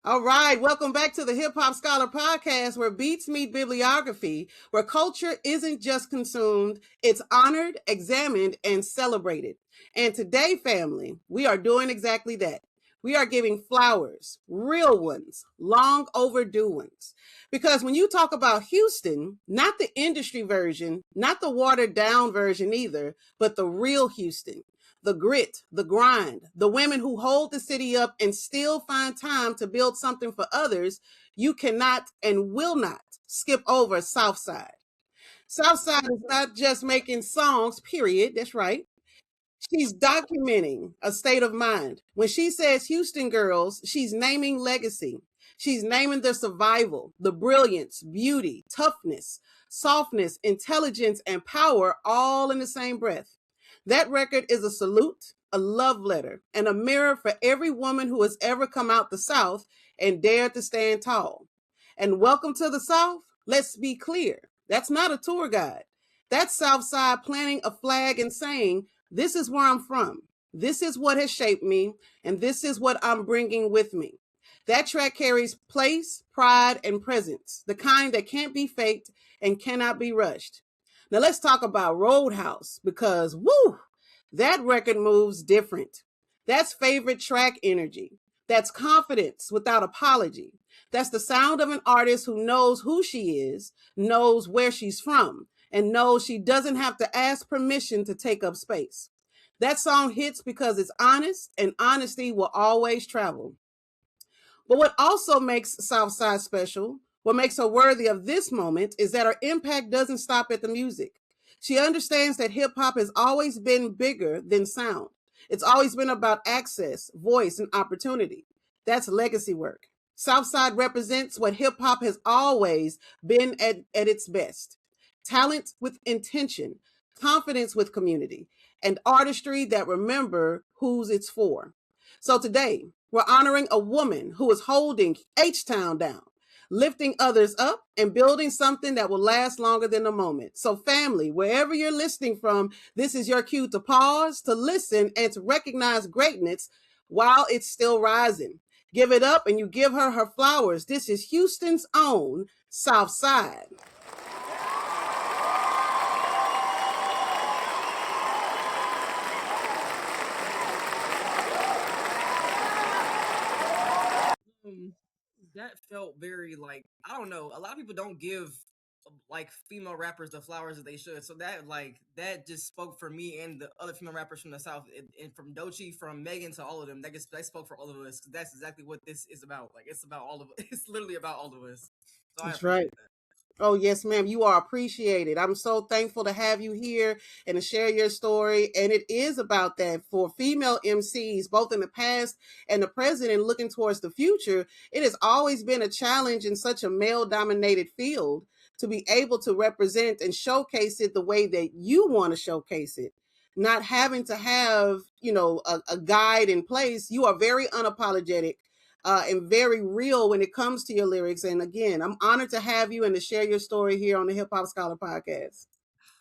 All right, welcome back to the Hip Hop Scholar Podcast, where beats meet bibliography, where culture isn't just consumed, it's honored, examined, and celebrated. And today, family, we are doing exactly that. We are giving flowers, real ones, long overdue ones. Because when you talk about Houston, not the industry version, not the watered down version either, but the real Houston, the grit, the grind, the women who hold the city up and still find time to build something for others, you cannot and will not skip over Southside. Southside is not just making songs, period. That's right. She's documenting a state of mind. When she says Houston girls, she's naming legacy. She's naming the survival, the brilliance, beauty, toughness, softness, intelligence, and power all in the same breath. That record is a salute, a love letter, and a mirror for every woman who has ever come out the South and dared to stand tall. And welcome to the South. Let's be clear. That's not a tour guide. That's Southside planting a flag and saying, this is where I'm from. This is what has shaped me, and this is what I'm bringing with me. That track carries place, pride, and presence, the kind that can't be faked and cannot be rushed. Now let's talk about Roadhouse because, woo, that record moves different. That's favorite track energy. That's confidence without apology. That's the sound of an artist who knows who she is, knows where she's from, and knows she doesn't have to ask permission to take up space. That song hits because it's honest, and honesty will always travel. But what also makes Southside special, what makes her worthy of this moment, is that her impact doesn't stop at the music. She understands that hip hop has always been bigger than sound. It's always been about access, voice, and opportunity. That's legacy work. Southside represents what hip hop has always been at its best: talent with intention, confidence with community, and artistry that remember whose it's for. So today, we're honoring a woman who is holding H Town down, lifting others up, and building something that will last longer than a moment. So, family, wherever you're listening from, this is your cue to pause, to listen, and to recognize greatness while it's still rising. Give it up and you give her her flowers. This is Houston's own South Side. Um, that felt very like I don't know. A lot of people don't give like female rappers the flowers that they should. So that just spoke for me and the other female rappers from the South, and from Dochi, from Megan to all of them. That spoke for all of us. 'Cause that's exactly what this is about. Like it's about all of it's literally about all of us. So I That's right. appreciate that. Oh, yes, ma'am. You are appreciated. I'm so thankful to have you here and to share your story. And it is about that for female MCs, both in the past and the present, and looking towards the future. It has always been a challenge in such a male dominated field to be able to represent and showcase it the way that you want to showcase it. Not having to have, a guide in place. You are very unapologetic and very real when it comes to your lyrics. And again, I'm honored to have you and to share your story here on the Hip Hop Scholar Podcast.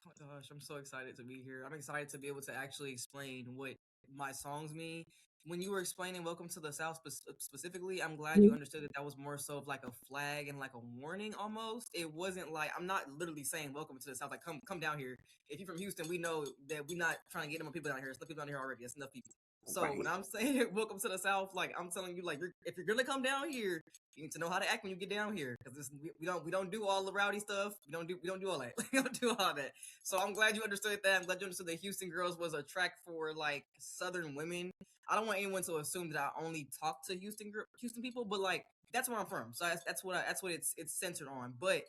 Oh my gosh, I'm so excited to be here. I'm excited to be able to actually explain what my songs mean. When you were explaining "Welcome to the South" specifically, I'm glad you understood that that was more so of like a flag and like a warning almost. It wasn't like I'm not literally saying "Welcome to the South." Like come down here. If you're from Houston, we know that we're not trying to get more people down here. There's enough people down here already. It's enough people. So when Right. I'm saying "Welcome to the South," like I'm telling you, like if you're gonna come down here, you need to know how to act when you get down here because we don't do all the rowdy stuff. We don't do all that. We don't do all that. So I'm glad you understood that. I'm glad you understood that Houston Girls was a track for like Southern women. I don't want anyone to assume that I only talk to Houston people, but like that's where I'm from. So that's what it's centered on. But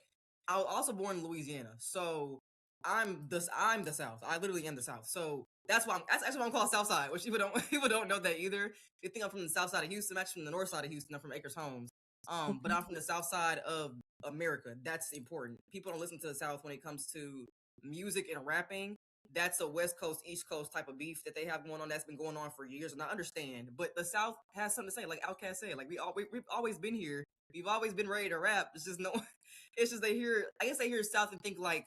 I was also born in Louisiana, so I'm the South. I literally am the South. So that's actually why I'm called Southside, which people don't people don't know that either. They think I'm from the South side of Houston. I'm actually from the North side of Houston. I'm from Acres Homes. But I'm from the South side of America. That's important. People don't listen to the South when it comes to music and rapping. That's a West Coast, East Coast type of beef that they have going on that's been going on for years, and I understand. But the South has something to say, like Outkast said. Like we've always been here. We've always been ready to rap. It's just no, it's just they hear. I guess they hear South and think like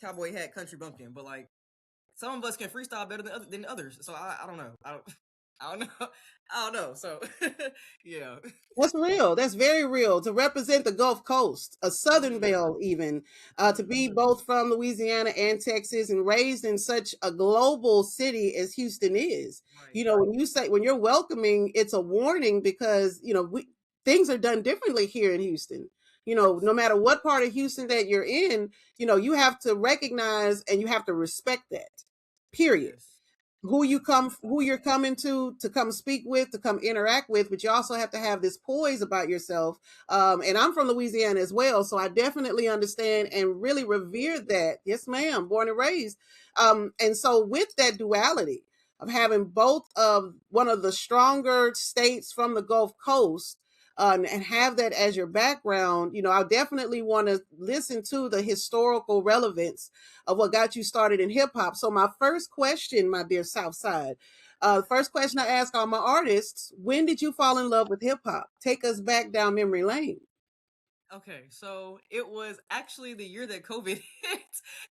cowboy hat country bumpkin, but like some of us can freestyle better than others. So I don't know. I don't know. I don't know. So yeah. That's real. That's very real. To represent the Gulf Coast, a Southern Mm-hmm. Belle, even to Mm-hmm. be both from Louisiana and Texas, and raised in such a global city as Houston is. Right. You know, when you're welcoming, it's a warning because things are done differently here in Houston. You know, Yes. no matter what part of Houston that you're in, you have to recognize and you have to respect that. Period. Yes. Who you're coming to come speak with, to come interact with, but you also have to have this poise about yourself. And I'm from Louisiana as well, so I definitely understand and really revere that. Yes, ma'am, born and raised. And so with that duality of having both of one of the stronger states from the Gulf Coast, and have that as your background, I definitely want to listen to the historical relevance of what got you started in hip hop. So my first question, my dear Southside, first question I ask all my artists: when did you fall in love with hip hop? Take us back down memory lane. Okay, so it was actually the year that COVID hit.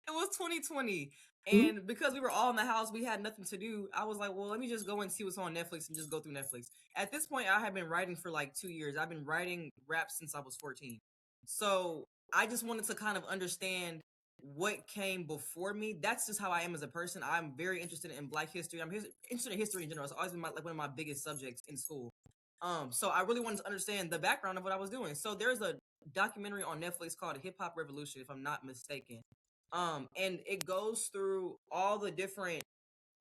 It was 2020. Mhm. And because we were all in the house, we had nothing to do. I was like, well, let me just go and see what's on Netflix and just go through Netflix. At this point, I had been writing for like 2 years. I've been writing rap since I was 14. So I just wanted to kind of understand what came before me. That's just how I am as a person. I'm very interested in Black history. Interested in history in general. It's always been like one of my biggest subjects in school. So I really wanted to understand the background of what I was doing. So there's a documentary on Netflix called Hip Hop Revolution, if I'm not mistaken. And it goes through all the different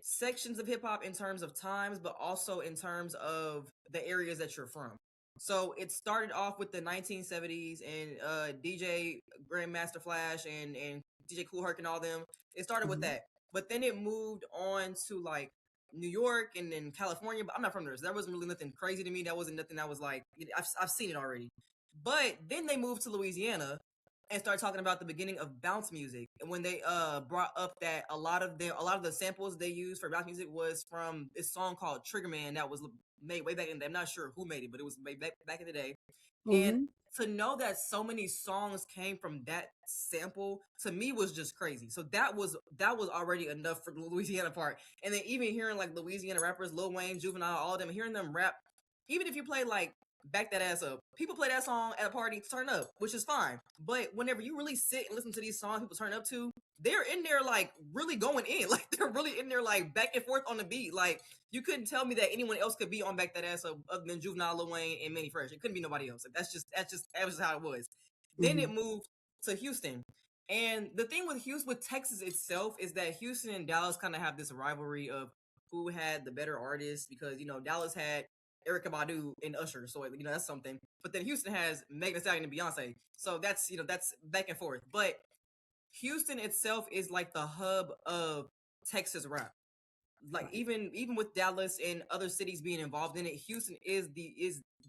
sections of hip hop in terms of times, but also in terms of the areas that you're from. So it started off with the 1970s and DJ Grandmaster Flash and DJ Cool Herc and all them. It started with Mhm. that, but then it moved on to like New York and then California. But I'm not from there, so that wasn't really nothing crazy to me. That wasn't nothing that was like I've seen it already. But then they moved to Louisiana and started talking about the beginning of bounce music. And when they brought up that a lot of the samples they used for bounce music was from this song called Trigger Man that was made way back in the day. I'm not sure who made it, but it was made back in the day. And Mhm. to know that so many songs came from that sample to me was just crazy. So that was already enough for the Louisiana part. And then even hearing like Louisiana rappers, Lil Wayne, Juvenile, all of them, hearing them rap, even if you play like Back That Ass Up, people play that song at a party to turn up, which is fine. But whenever you really sit and listen to these songs people turn up to, they're in there like really going in. Like they're really in there like back and forth on the beat. Like you couldn't tell me that anyone else could be on Back That Ass Up other than Juvenile, Lil Wayne, and Manny Fresh. It couldn't be nobody else. Like, that was just how it was. Then it Mhm. moved to Houston. And the thing with Houston, with Texas itself, is that Houston and Dallas kind of have this rivalry of who had the better artists because Dallas had Erica Badu and Usher, so that's something. But then Houston has Megan Thee Stallion and Beyonce, so that's back and forth. But Houston itself is like the hub of Texas rap. Like Right. even with Dallas and other cities being involved in it, Houston is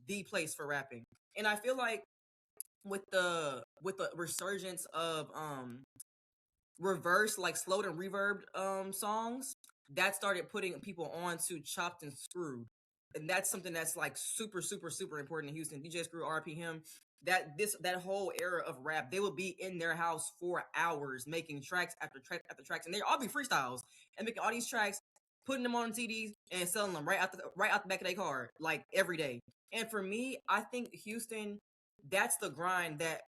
the place for rapping. And I feel like with the resurgence of reverse like slowed and reverbed songs that started putting people on to Chopped and Screwed, and that's something that's like super super super important in Houston. DJ Screw, RP him. That whole era of rap, they would be in their house for hours making tracks after track after tracks, and they all be freestyles and making all these tracks, putting them on CDs and selling them right out the back of their car like every day. And for me, I think Houston, that's the grind that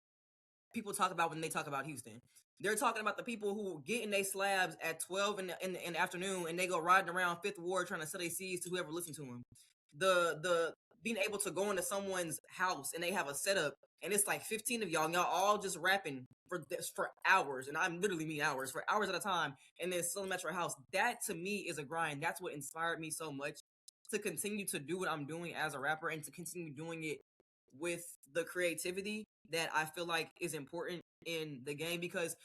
people talk about when they talk about Houston. They're talking about the people who get in their slabs at 12 in the afternoon and they go riding around Fifth Ward trying to sell their seeds to whoever listens to them. The being able to go into someone's house and they have a setup and it's like 15 of y'all and y'all all just rapping for hours, and I'm literally mean hours, for hours at a time, and then selling them at your house. That to me is a grind. That's what inspired me so much to continue to do what I'm doing as a rapper and to continue doing it with the creativity that I feel like is important in the game, because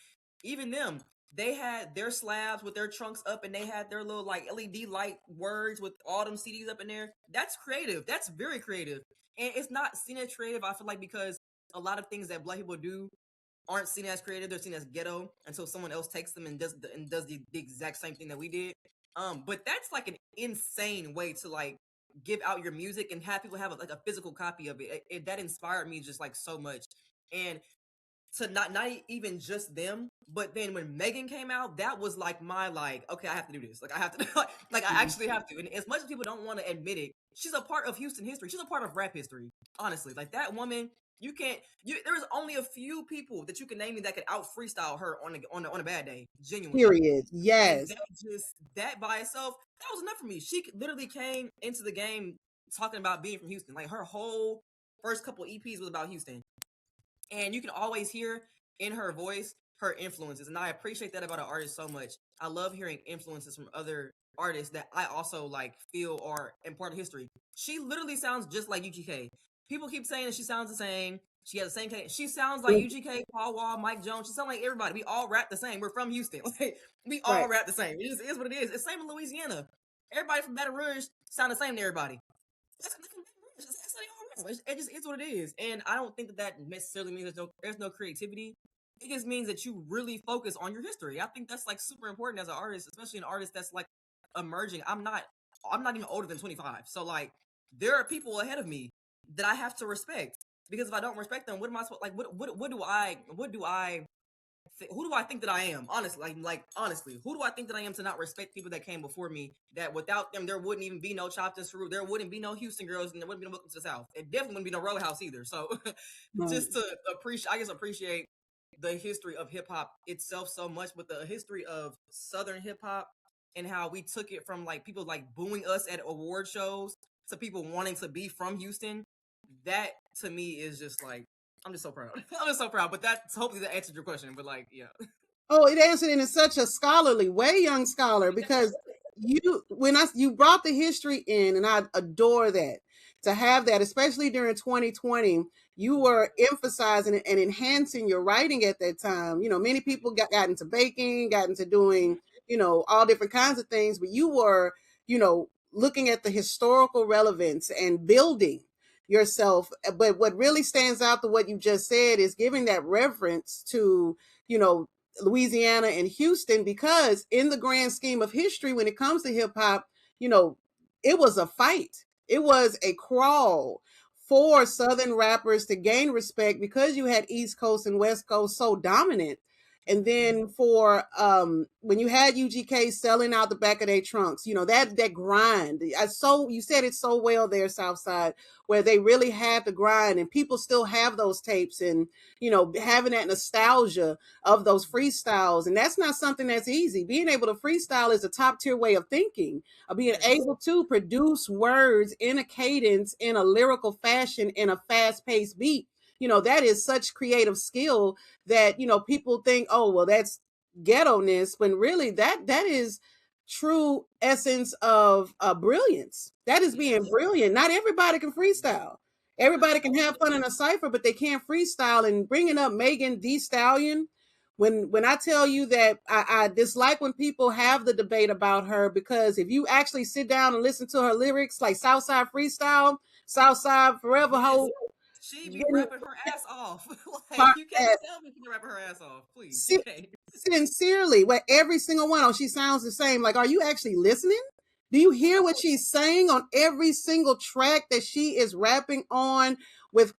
even them, they had their slabs with their trunks up and they had their little like LED light words with all them CDs up in there. That's creative. That's very creative. And it's not seen as creative, I feel like, because a lot of things that Black people do aren't seen as creative. They're seen as ghetto until someone else takes them and does the exact same thing that we did. But that's like an insane way to like give out your music and have people have like a physical copy of it. That inspired me just like so much. And to not even just them, but then when Megan came out, that was like my like, okay, I have to do this. Like I have to like I actually have to. And as much as people don't want to admit it, she's a part of Houston history. She's a part of rap history. Honestly, like that woman, you can't. There's only a few people that you can name me that could out freestyle her on a bad day, genuinely. Period. And Yes. that by itself, that was enough for me. She literally came into the game talking about being from Houston. Like her whole first couple EPs was about Houston. And you can always hear in her voice her influences. And I appreciate that about an artist so much. I love hearing influences from other artists that I also like feel are important history. She literally sounds just like UGK. People keep saying that she sounds the same. She has the same cadence. She sounds like UGK, Paul Wall, Mike Jones. She sounds like everybody. We all rap the same. We're from Houston. Like, we all Right. rap the same. It just is what it is. It's the same in Louisiana. Everybody from Baton Rouge sound the same to everybody. It just is what it is, and I don't think that necessarily means there's no creativity. It just means that you really focus on your history. I think that's like super important as an artist, especially an artist that's like emerging. I'm not even older than 25, so like there are people ahead of me that I have to respect, because if I don't respect them, what am I supposed like? What do I who do I think that I am? Honestly, like honestly, who do I think that I am to not respect people that came before me? That without them, there wouldn't even be no Chopped and Screwed. There wouldn't be no Houston Girls, and there wouldn't be no Welcome to the South. It definitely wouldn't be no Roadhouse either. So, Right. just to appreciate, I just appreciate the history of hip hop itself so much, but the history of Southern hip hop and how we took it from like people like booing us at award shows to people wanting to be from Houston. That to me is just like I'm just so proud. I'm just so proud. But that's hopefully that answered your question. But like, yeah. Oh, it answered in such a scholarly way, young scholar, because you brought the history in, and I adore that. To have that, especially during 2020, you were emphasizing and enhancing your writing at that time. Many people got into baking, got into doing, all different kinds of things, but you were, looking at the historical relevance and building yourself. But what really stands out to what you just said is giving that reverence to, you know, Louisiana and Houston, because in the grand scheme of history, when it comes to hip hop, it was a fight. It was a crawl for Southern rappers to gain respect, because you had East Coast and West Coast so dominant. And then for when you had UGK selling out the back of their trunks, that grind. You said it so well there, Southside, where they really had the grind, and people still have those tapes, and having that nostalgia of those freestyles. And that's not something that's easy. Being able to freestyle is a top tier way of thinking, of being Yes. able to produce words in a cadence, in a lyrical fashion, in a fast paced beat. That is such creative skill that, people think, oh, well, that's ghetto-ness, when really that is true essence of brilliance. That is being Yes. brilliant. Not everybody can freestyle. Everybody can have fun Absolutely. in a cipher, but they can't freestyle. And bringing up Megan Thee Stallion, when I tell you that I dislike when people have the debate about her, because if you actually sit down and listen to her lyrics, like Southside Freestyle, Southside Forever Yes. Hold, She be getting rapping her ass off. Like hot you can't tell me she can rap her ass off. Please, you can't. sincerely, where every single one, oh, she sounds the same. Like, are you actually listening? Do you hear what she's saying on every single track that she is rapping on, with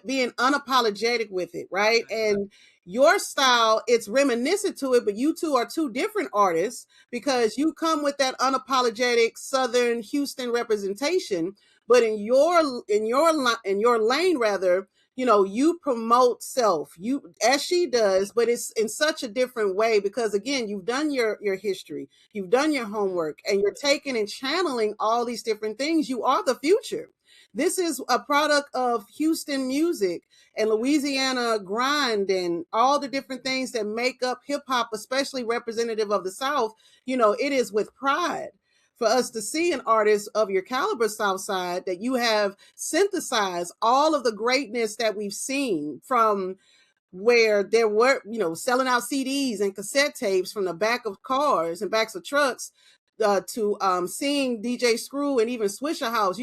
being unapologetic with it, right? And your style, it's reminiscent to it, but you two are two different artists, because you come with that unapologetic Southern Houston representation, but in your lane, rather, you promote self, you, as she does, but it's in such a different way, because again, you've done your history, you've done your homework, and you're taking and channeling all these different things. You are the future. This is a product of Houston music and Louisiana grind, and all the different things that make up hip hop, especially representative of the South. It is with pride for us to see an artist of your caliber, Southside, that you have synthesized all of the greatness that we've seen, from where there were, selling out CDs and cassette tapes from the back of cars and backs of trucks, to seeing DJ Screw and even Swisher House.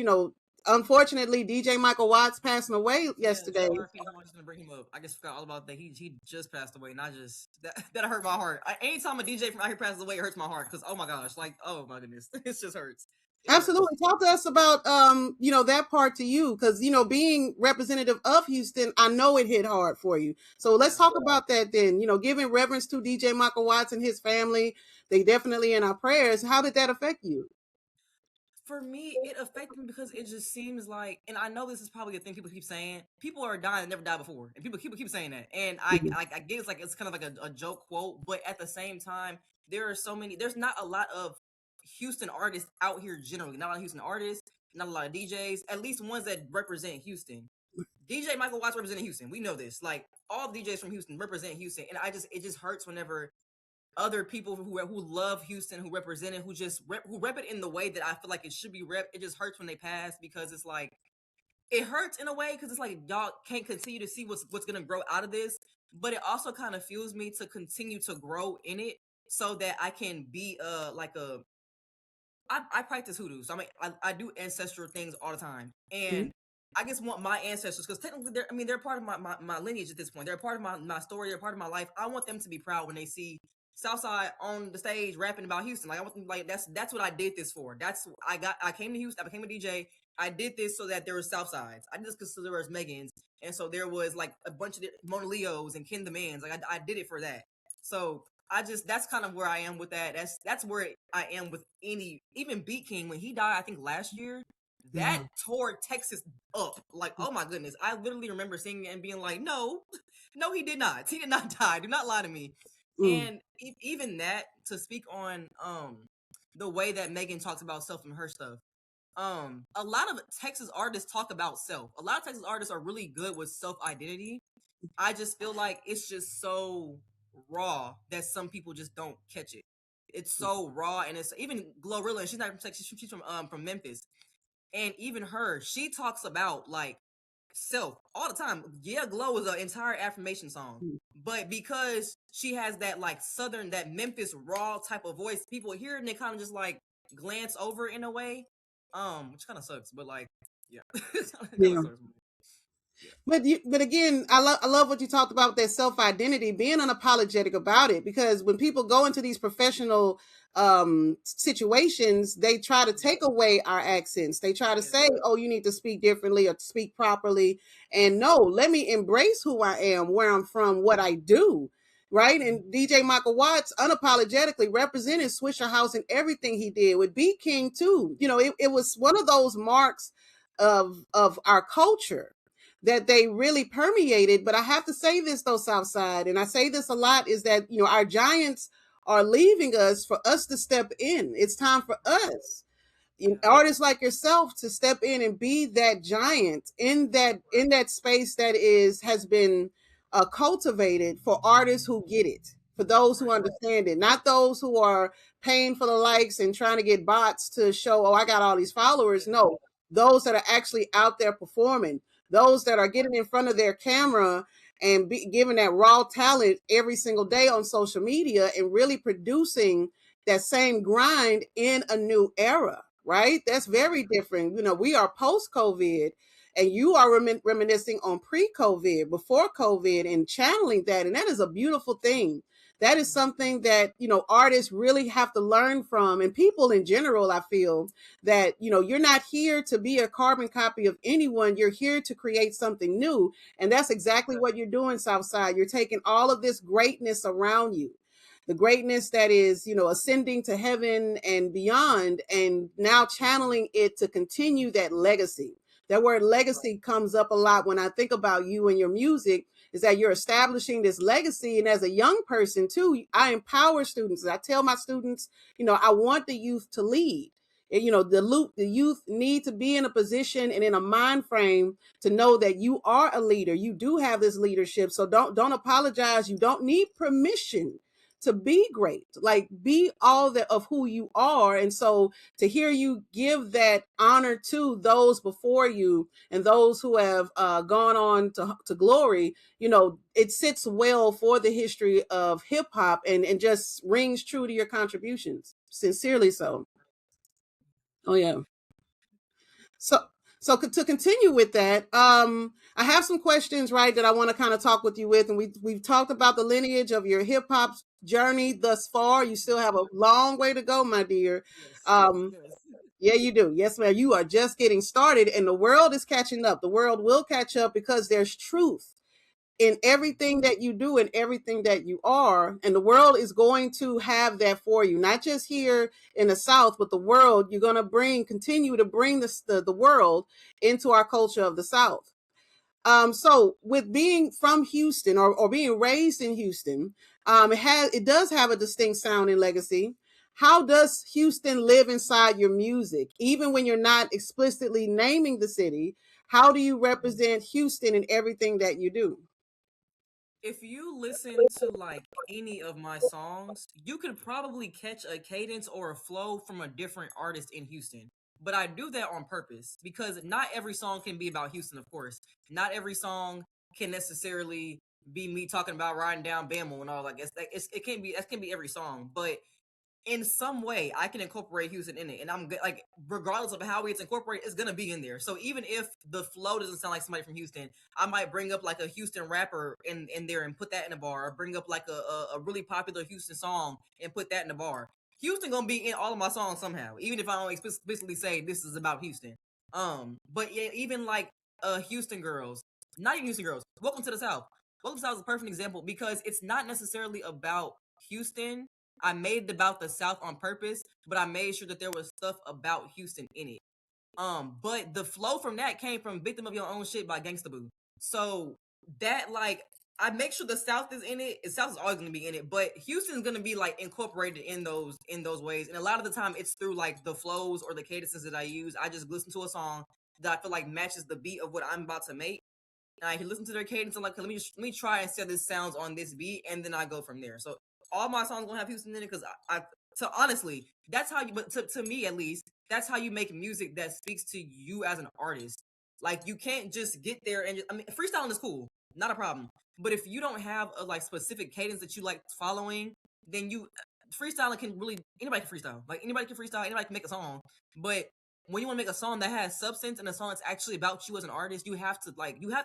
Unfortunately, DJ Michael Watts passing away Yes, yesterday. RP. I'm just gonna bring him up. I just forgot all about that. He just passed away, and I just that hurt my heart. Anytime a DJ from out here passes away, it hurts my heart, because oh my gosh, like oh my goodness, it just hurts. It hurts. Absolutely. Talk to us about that part to you, because being representative of Houston, I know it hit hard for you. So let's Yeah. talk about that then. Giving reverence to DJ Michael Watts and his family. They definitely in our prayers. How did that affect you? For me, it affected me because it just seems like, and I know this is probably a thing people keep saying. People are dying that never died before, and people keep saying that. And Mhm. I get it's kind of like a joke quote, but at the same time, there are so many. There's not a lot of Houston artists out here generally. Not a lot of Houston artists, not a lot of DJs. At least ones that represent Houston. DJ Michael Watts representing Houston. We know this. Like all DJs from Houston represent Houston, and it just hurts whenever other people who love Houston, who represent it, who rep it in the way that I feel like it should be rep. It just hurts when they pass because it's like it hurts in a way because it's like y'all can't continue to see what's gonna grow out of this, but it also kind of fuels me to continue to grow in it so that I can be like a I practice hoodoo, so I do ancestral things all the time, Mhm. and I just want my ancestors because technically they're part of my lineage at this point. They're part of my story. They're part of my life. I want them to be proud when they see Southside on the stage rapping about Houston. Like I want them like that's what I did this for. I came to Houston. I became a DJ. I did this so that there was Southsides. I did this because there was Megans, and so there was like a bunch of Mona Leos and Ken the Mans. Like I did it for that. So that's kind of where I am with that. That's where I am with any even Beat King when he died. I think last year that Yeah. tore Texas up. Like oh my goodness, I literally remember singing it and being like, no, no, he did not. He did not die. Do not lie to me. Mm. And even that to speak on the way that Megan talks about self and her stuff. A lot of Texas artists talk about self. A lot of Texas artists are really good with self identity. I just feel like it's just so raw that some people just don't catch it. It's so raw, and it's even Glorilla, and she's not from Texas. She's from Memphis, and even her, she talks about like self all the time. Yeah, Glow is an entire affirmation song, Mm. but because she has that like southern, that Memphis raw type of voice, people hear it and they kind of just like glance over in a way, which kind of sucks. But like, yeah, it kind of Yeah. sucks. Yeah, But again, I love what you talked about, that self identity, being unapologetic about it, because when people go into these professional situations, they try to yeah, take away our accents. They try to yeah, say, "Oh, you need to speak differently or speak properly." And no, let me embrace who I am, where I'm from, what I do. Right. And DJ Michael Watts unapologetically represented Swisher House and everything he did with B King too. It was one of those marks of our culture that they really permeated. But I have to say this though, Southside, and I say this a lot, is that our giants are leaving us for us to step in. It's time for us, yeah. artists like yourself, to step in and be that giant in that Right. space that has been cultivated for artists who get it, for those who Right. understand it, not those who are paying for the likes and trying to get bots to show, oh, I got all these followers. Yeah. No, those that are actually out there performing, those that are getting in front of their camera and giving that raw talent every single day on social media and really producing that same grind in a new era, right? That's very different. We are post COVID, and you are reminiscing on pre COVID, before COVID, and channeling that. And that is a beautiful thing. That is Mhm. something that, artists really have to learn from, and people in general. I feel that, you're not here to be a carbon copy of anyone. You're here to create something new. And that's exactly what you're doing, Southside. You're taking all of this greatness around you, the greatness that is, ascending to heaven and beyond, and now channeling it to continue that legacy. That word legacy comes up a lot when I think about you and your music, is that you're establishing this legacy. And as a young person too, I empower students. I tell my students, I want the youth to lead. The youth need to be in a position and in a mind frame to know that you are a leader. You do have this leadership. So don't apologize. You don't need permission to be great. Like, be all that of who you are. And so to hear you give that honor to those before you and those who have gone on to glory, it sits well for the history of hip hop, and just rings true to your contributions. Sincerely so. Oh yeah. So to continue with that, I have some questions, right, that I want to kind of talk with you with, and we've talked about the lineage of your hip hop journey thus far. You still have a long way to go, my dear. Yes. Um, Yes. Yeah, you do. Yes, ma'am. You are just getting started, and the world is catching up. The world will catch up because there's truth in everything that you do and everything that you are. And the world is going to have that for you, not just here in the South, but the world. You're going to continue to bring the world into our culture of the South. So with being from Houston or being raised in Houston, it does have a distinct sound and legacy. How does Houston live inside your music? Even when you're not explicitly naming the city, how do you represent Houston in everything that you do? If you listen to like any of my songs, you could probably catch a cadence or a flow from a different artist in Houston. But I do that on purpose because not every song can be about Houston, of course. Not every song can necessarily be me talking about riding down Bama and all like it can't be that can be every song, but in some way I can incorporate Houston in it, and like regardless of how it's incorporated, it's gonna be in there. So even if the flow doesn't sound like somebody from Houston, I might bring up like a Houston rapper in there and put that in the bar, or bring up like a really popular Houston song and put that in the bar. Houston gonna be in all of my songs somehow, even if I don't explicitly say this is about Houston. But yeah, even like Houston girls, not even Houston girls. Welcome to the South. Welcome to the South is a perfect example because it's not necessarily about Houston. I made it about the South on purpose, but I made sure that there was stuff about Houston in it. But the flow from that came from "Victim of Your Own Shit" by Gangsta Boo. So that like I make sure the South is in it. The South is always gonna be in it, but Houston's gonna be like incorporated in those ways. And a lot of the time, it's through like the flows or the cadences that I use. I just listen to a song that I feel like matches the beat of what I'm about to make, and I can listen to their cadence. I'm like, let me try and set this sounds on this beat, and then I go from there. So all my songs gonna have Houston in it because I so honestly, that's how you. But to me at least, that's how you make music that speaks to you as an artist. Like you can't just get there and I mean, freestyling is cool, not a problem. But if you don't have a like specific cadence that you like following, then you freestyling can really anybody can freestyle. Like anybody can freestyle, anybody can make a song. But when you want to make a song that has substance and a song that's actually about you as an artist, you have to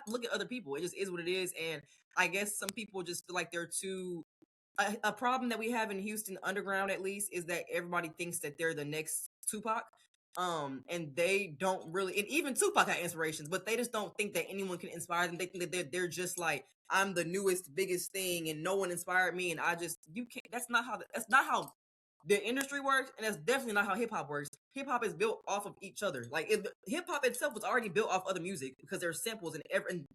look at other people. It just is what it is. And I guess some people just feel like they're too a problem that we have in Houston underground at least is that everybody thinks that they're the next Tupac. And they don't really and even Tupac had inspirations, but they just don't think that anyone can inspire them. They think that they're just like I'm the newest, biggest thing and no one inspired me and I just you can't that's not how the industry works, and that's definitely not how hip hop works. Hip hop is built off of each other. Like hip hop itself was already built off other music because there's samples in every in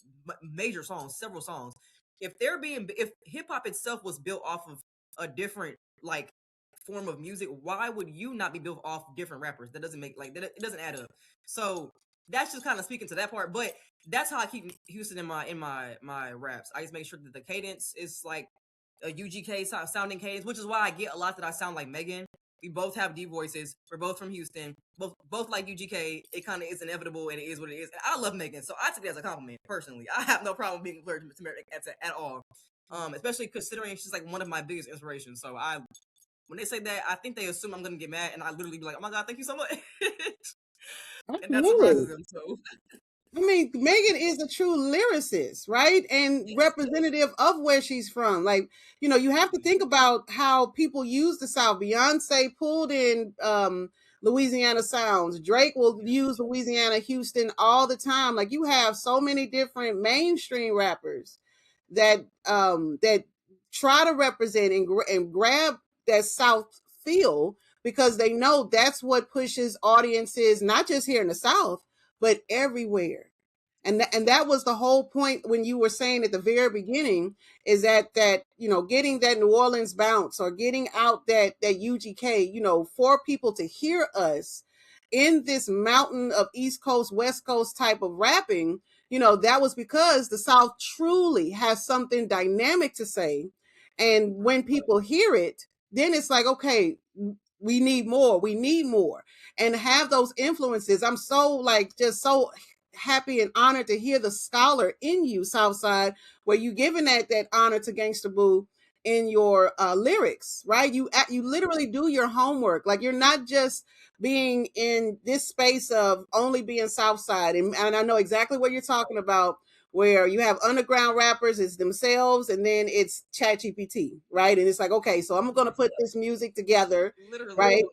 major songs, several songs. If hip hop itself was built off of a different like form of music, why would you not be built off different rappers? That doesn't make like that. It doesn't add up. So that's just kind of speaking to that part. But that's how I keep Houston in my raps. I just make sure that the cadence is like a UGK sounding cadence, which is why I get a lot that I sound like Megan. We both have D voices. We're both from Houston. Both like UGK. It kind of is inevitable, and it is what it is. And I love Megan, so I take it as a compliment. Personally, I have no problem being allergic to Megan at all. Especially considering she's like one of my biggest inspirations. So when they say that, I think they assume I'm gonna get mad, and I literally be like, "Oh my god, thank you so much," and that surprises Absolutely. them. So I mean, Megan is a true lyricist, right? And yes, representative of where she's from. Like, you have to think about how people use the South. Beyonce pulled in Louisiana sounds. Drake will use Louisiana, Houston all the time. Like, you have so many different mainstream rappers that try to represent and grab that South feel because they know that's what pushes audiences, not just here in the South, but everywhere. And that was the whole point when you were saying at the very beginning is that getting that New Orleans bounce or getting out that UGK, for people to hear us in this mountain of East Coast, West Coast type of rapping, that was because the South truly has something dynamic to say. And when people hear it, then it's like, okay, we need more. We need more. And have those influences. I'm so like just so happy and honored to hear the scholar in you, Southside, where you giving that honor to Gangsta Boo in your lyrics, right? You literally do your homework. Like you're not just being in this space of only being Southside, and I know exactly what you're talking about. Where you have underground rappers, it's themselves, and then it's Chat GPT, right? And it's like, okay, so I'm going to put this music together, literally. right?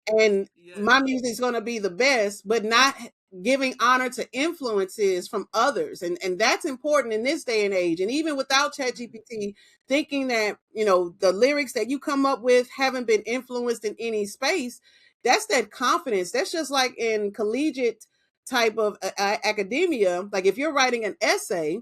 and Yes. my music is going to be the best, but not giving honor to influences from others. And that's important in this day and age. And even without Mhm. ChatGPT, thinking that, the lyrics that you come up with haven't been influenced in any space, that's that confidence. That's just like in collegiate type of academia. Like if you're writing an essay,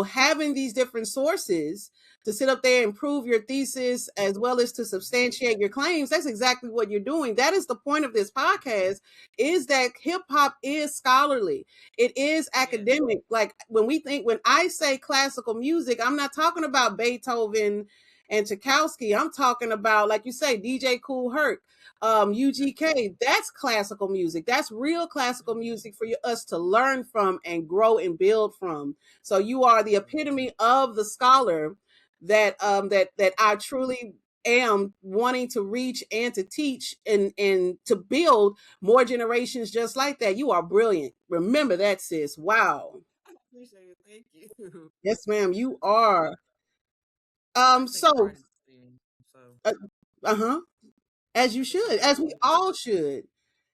having these different sources to sit up there and prove your thesis as well as to substantiate your claims, that's exactly what you're doing. That is the point of this podcast, is that hip hop is scholarly. It is Yes. academic. Like when I say classical music, I'm not talking about Beethoven and Tchaikovsky. I'm talking about, like you say, DJ Kool Herc, Exactly. UGK. That's classical music. That's real classical Mhm. music for us to learn from and grow and build from. So you are the Mhm. epitome of the scholar that I truly am wanting to reach and to teach and to build more generations just like that. You are brilliant. Remember that, sis. Wow. I appreciate it. Thank you. Yes, ma'am. You are. I take So pride in studying. So uh huh. As you I take should, pride in as we studying. all should.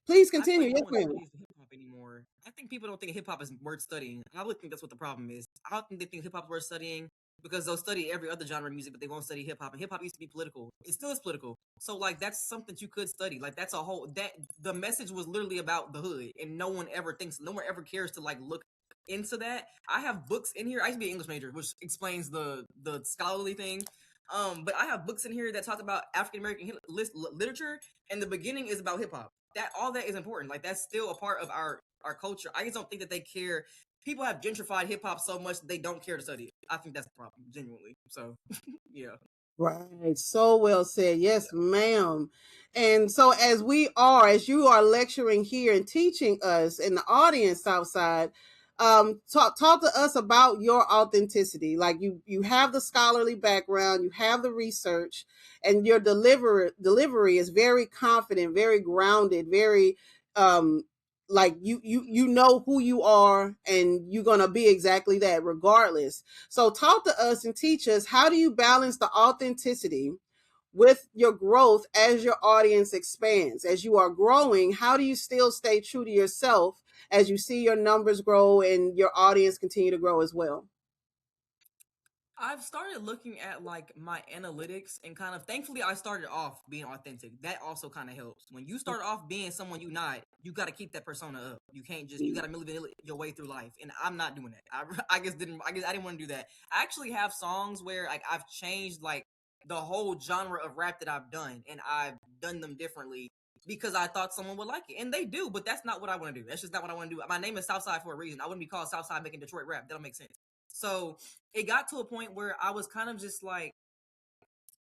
Please I feel continue. like no Yes, one ma'am. studies hip hop anymore. I think people don't think hip hop is worth studying. I would think that's what the problem is. I don't think they think hip hop is worth studying because they'll study every other genre of music, but they won't study hip hop. And hip hop used to be political. It still is political. So like that's something you could study. Like that's a whole that the message was literally about the hood, and no one ever cares to like look into that. I have books in here. I used to be an English major, which explains the scholarly thing. But I have books in here that talk about African American literature, and the beginning is about hip hop. That all that is important. Like that's still a part of our culture. I just don't think that they care. People have gentrified hip hop so much that they don't care to study it. I think that's the problem, genuinely. So, yeah, Right. So well said. Yes, ma'am. And so as you are lecturing here and teaching us in the audience outside, talk to us about your authenticity. Like you have the scholarly background, you have the research, and your delivery is very confident, very grounded, very um like you know who you are, and you're gonna be exactly that regardless. So talk to us and teach us, how do you balance the authenticity with your growth as your audience expands? As you are growing, how do you still stay true to yourself as you see your numbers grow and your audience continue to grow as well? I've started looking at like my analytics and kind of thankfully I started off being authentic. That also kind of helps. When you start off being someone you not, you got to keep that persona up. You can't just you got to manipulate your way through life. And I'm not doing that. I guess I didn't want to do that. I actually have songs where like I've changed like the whole genre of rap that I've done, and I've done them differently because I thought someone would like it. And they do, but that's not what I want to do. That's just not what I want to do. My name is Southside for a reason. I wouldn't be called Southside making Detroit rap. That don't make sense. So it got to a point where I was kind of just like,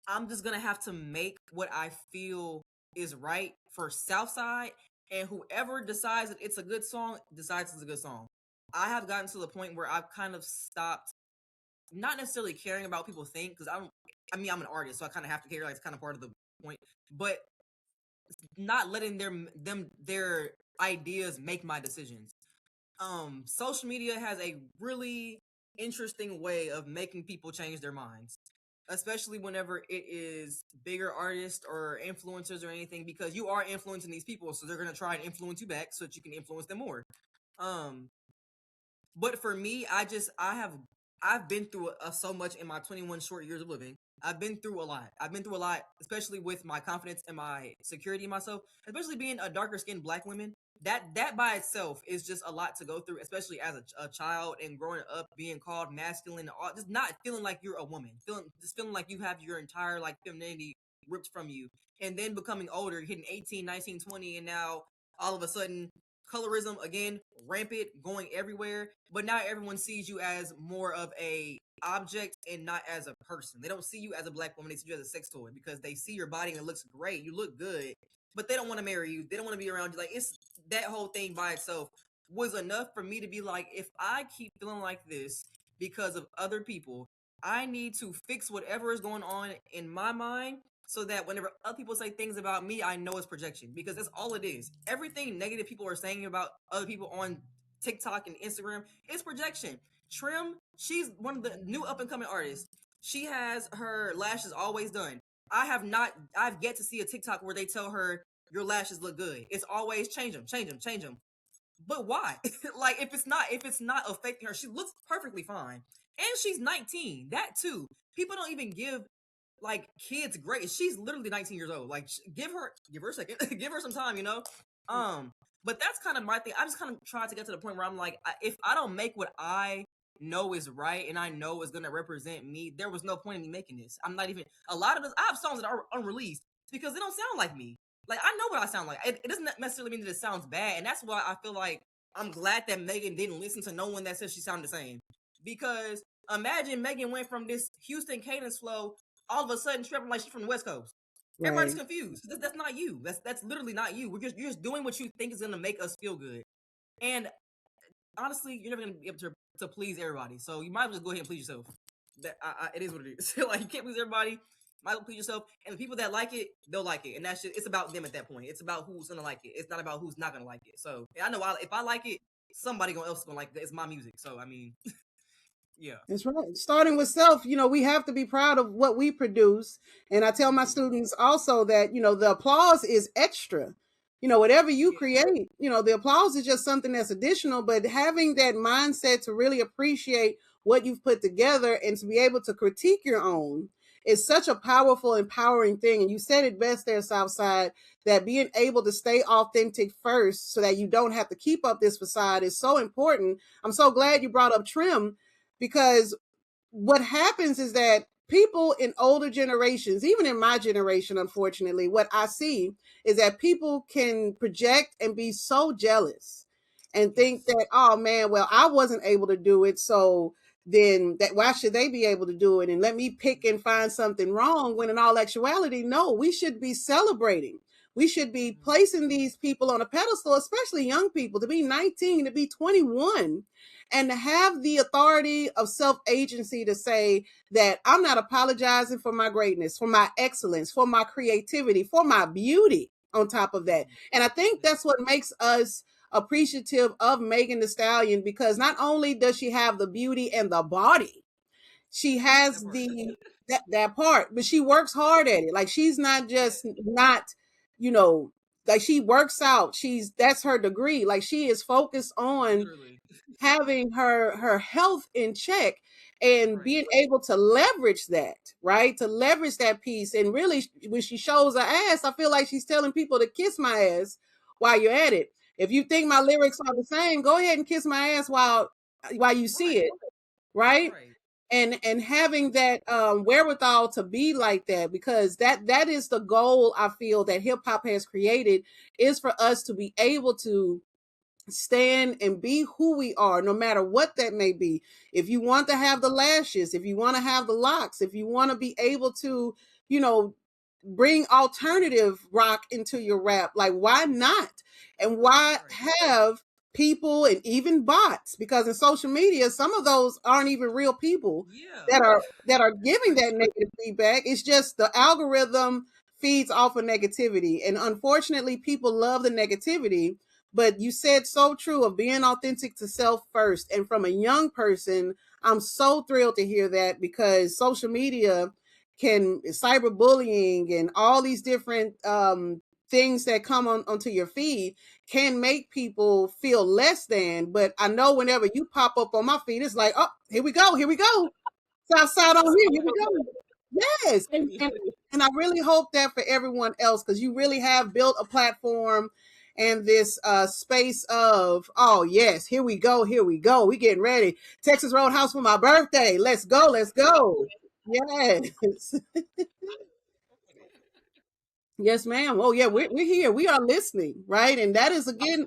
I'm just gonna have to make what I feel is right for Southside, and whoever decides that it's a good song decides it's a good song. I have gotten to the point where I've kind of stopped, not necessarily caring about what people think, because I don't. I mean, I'm an artist, so I kind of have to care. Like it's kind of part of the point, but not letting their ideas make my decisions. Social media has a really interesting way of making people change their minds, especially whenever it is bigger artists or influencers or anything, because you are influencing these people, so they're going to try and influence you back so that you can influence them more. um but for me, I've been through so much in my 21 short years of living. I've been through a lot. I've been through a lot, especially with my confidence and my security in myself, especially being a darker skinned black woman. That by itself is just a lot to go through, especially as a child and growing up being called masculine, just not feeling like you're a woman, feeling like you have your entire like femininity ripped from you, and then becoming older, hitting 18, 19, 20, and now all of a sudden colorism again rampant, going everywhere, but now everyone sees you as more of a object and not as a person. They don't see you as a black woman, they see you as a sex toy because they see your body and it looks great, you look good, but they don't want to marry you, they don't want to be around you. Like it's that whole thing by itself was enough for me to be like, if I keep feeling like this because of other people, I need to fix whatever is going on in my mind, so that whenever other people say things about me, I know it's projection, because that's all it is. Everything negative people are saying about other people on TikTok and Instagram is projection. Trim, she's one of the new up and coming artists. She has her lashes always done. I've yet to see a TikTok where they tell her your lashes look good. It's always change them, change them, change them. But why? Like if it's not affecting her, she looks perfectly fine. And she's 19. That too. People don't even give like kids grace. She's literally 19 years old. Like give her a second. Give her some time, you know? But that's kind of my thing. I just kind of try to get to the point where I'm like, if I don't make what I know is right and I know is gonna represent me, there was no point in me making this. I'm not even a lot of this. I have songs that are unreleased because they don't sound like me. Like I know what I sound like. It doesn't necessarily mean that it sounds bad, and that's why I feel like I'm glad that Megan didn't listen to no one that says she sounded the same. Because imagine Megan went from this Houston cadence flow all of a sudden tripping like she's from the West Coast. Everybody's Right. confused. That's not you. That's literally not you. You're just doing what you think is gonna make us feel good. And honestly, you're never gonna be able to please everybody. So you might as well just go ahead and please yourself. It is what it is. Like you can't please everybody. Might as well please yourself. And the people that like it, they'll like it. And that's just it's about them at that point. It's about who's gonna like it. It's not about who's not gonna like it. So I know if I like it, somebody else is gonna like it. It's my music. So I mean, yeah. That's right. Starting with self, we have to be proud of what we produce. And I tell my Mm-hmm. students also that, the applause is extra. Whatever you Yeah. create, the applause is just something that's additional, but having that mindset to really appreciate what you've put together and to be able to critique your own is such a powerful, empowering thing. And you said it best there, Southside, that being able to stay authentic first so that you don't have to keep up this facade is so important. I'm so glad you brought up trim because what happens is that people in older generations, even in my generation, unfortunately, what I see is that people can project and be so jealous and think Yes. that, oh man, well, I wasn't able to do it. So then that why should they be able to do it? And let me pick and find something wrong when in all actuality, no, we should be celebrating. We should be Mm-hmm. placing these people on a pedestal, especially young people, to be 19, to be 21 and to have the authority of self agency to say that I'm not apologizing for my greatness, for my excellence, for my creativity, for my beauty on top of that. Mm-hmm. And I think Yeah. that's what makes us appreciative of Megan Thee Stallion because not only does she have the beauty and the body, she That has part. that part, but she works hard at it. Like she's not Yeah. just not, you know, like she works out. That's her degree. Like she is focused on Literally. having her health in check and Right. being able to leverage that, right? To leverage that piece. And really, when she shows her ass, I feel like she's telling people to kiss my ass while you're at it. If you think my lyrics are the same, go ahead and kiss my ass while you see Right. it, right? Right. And having that wherewithal to be like that, because that is the goal I feel that hip hop has created, is for us to be able to stand and be who we are, no matter what that may be. If you want to have the lashes, if you want to have the locks, if you want to be able to, you know, bring alternative rock into your rap, like why not? And why Right. have people and even bots, because in social media some of those aren't even real people Yeah. that are giving Very that true. negative feedback. It's just the algorithm feeds off of negativity, and unfortunately people love the negativity. But you said so true of being authentic to self first, and from a young person, I'm so thrilled to hear that, because social media can cyberbullying and all these different things that come onto your feed can make people feel less than. But I know whenever you pop up on my feed, it's like, oh, here we go. Southside on here we go. Yes. And I really hope that for everyone else, because you really have built a platform and this space of, oh yes, here we go. We getting ready. Texas Roadhouse for my birthday. Let's go, let's go. Yes. Yes, ma'am. Oh, yeah, we're here. We are listening, right? And that is, again,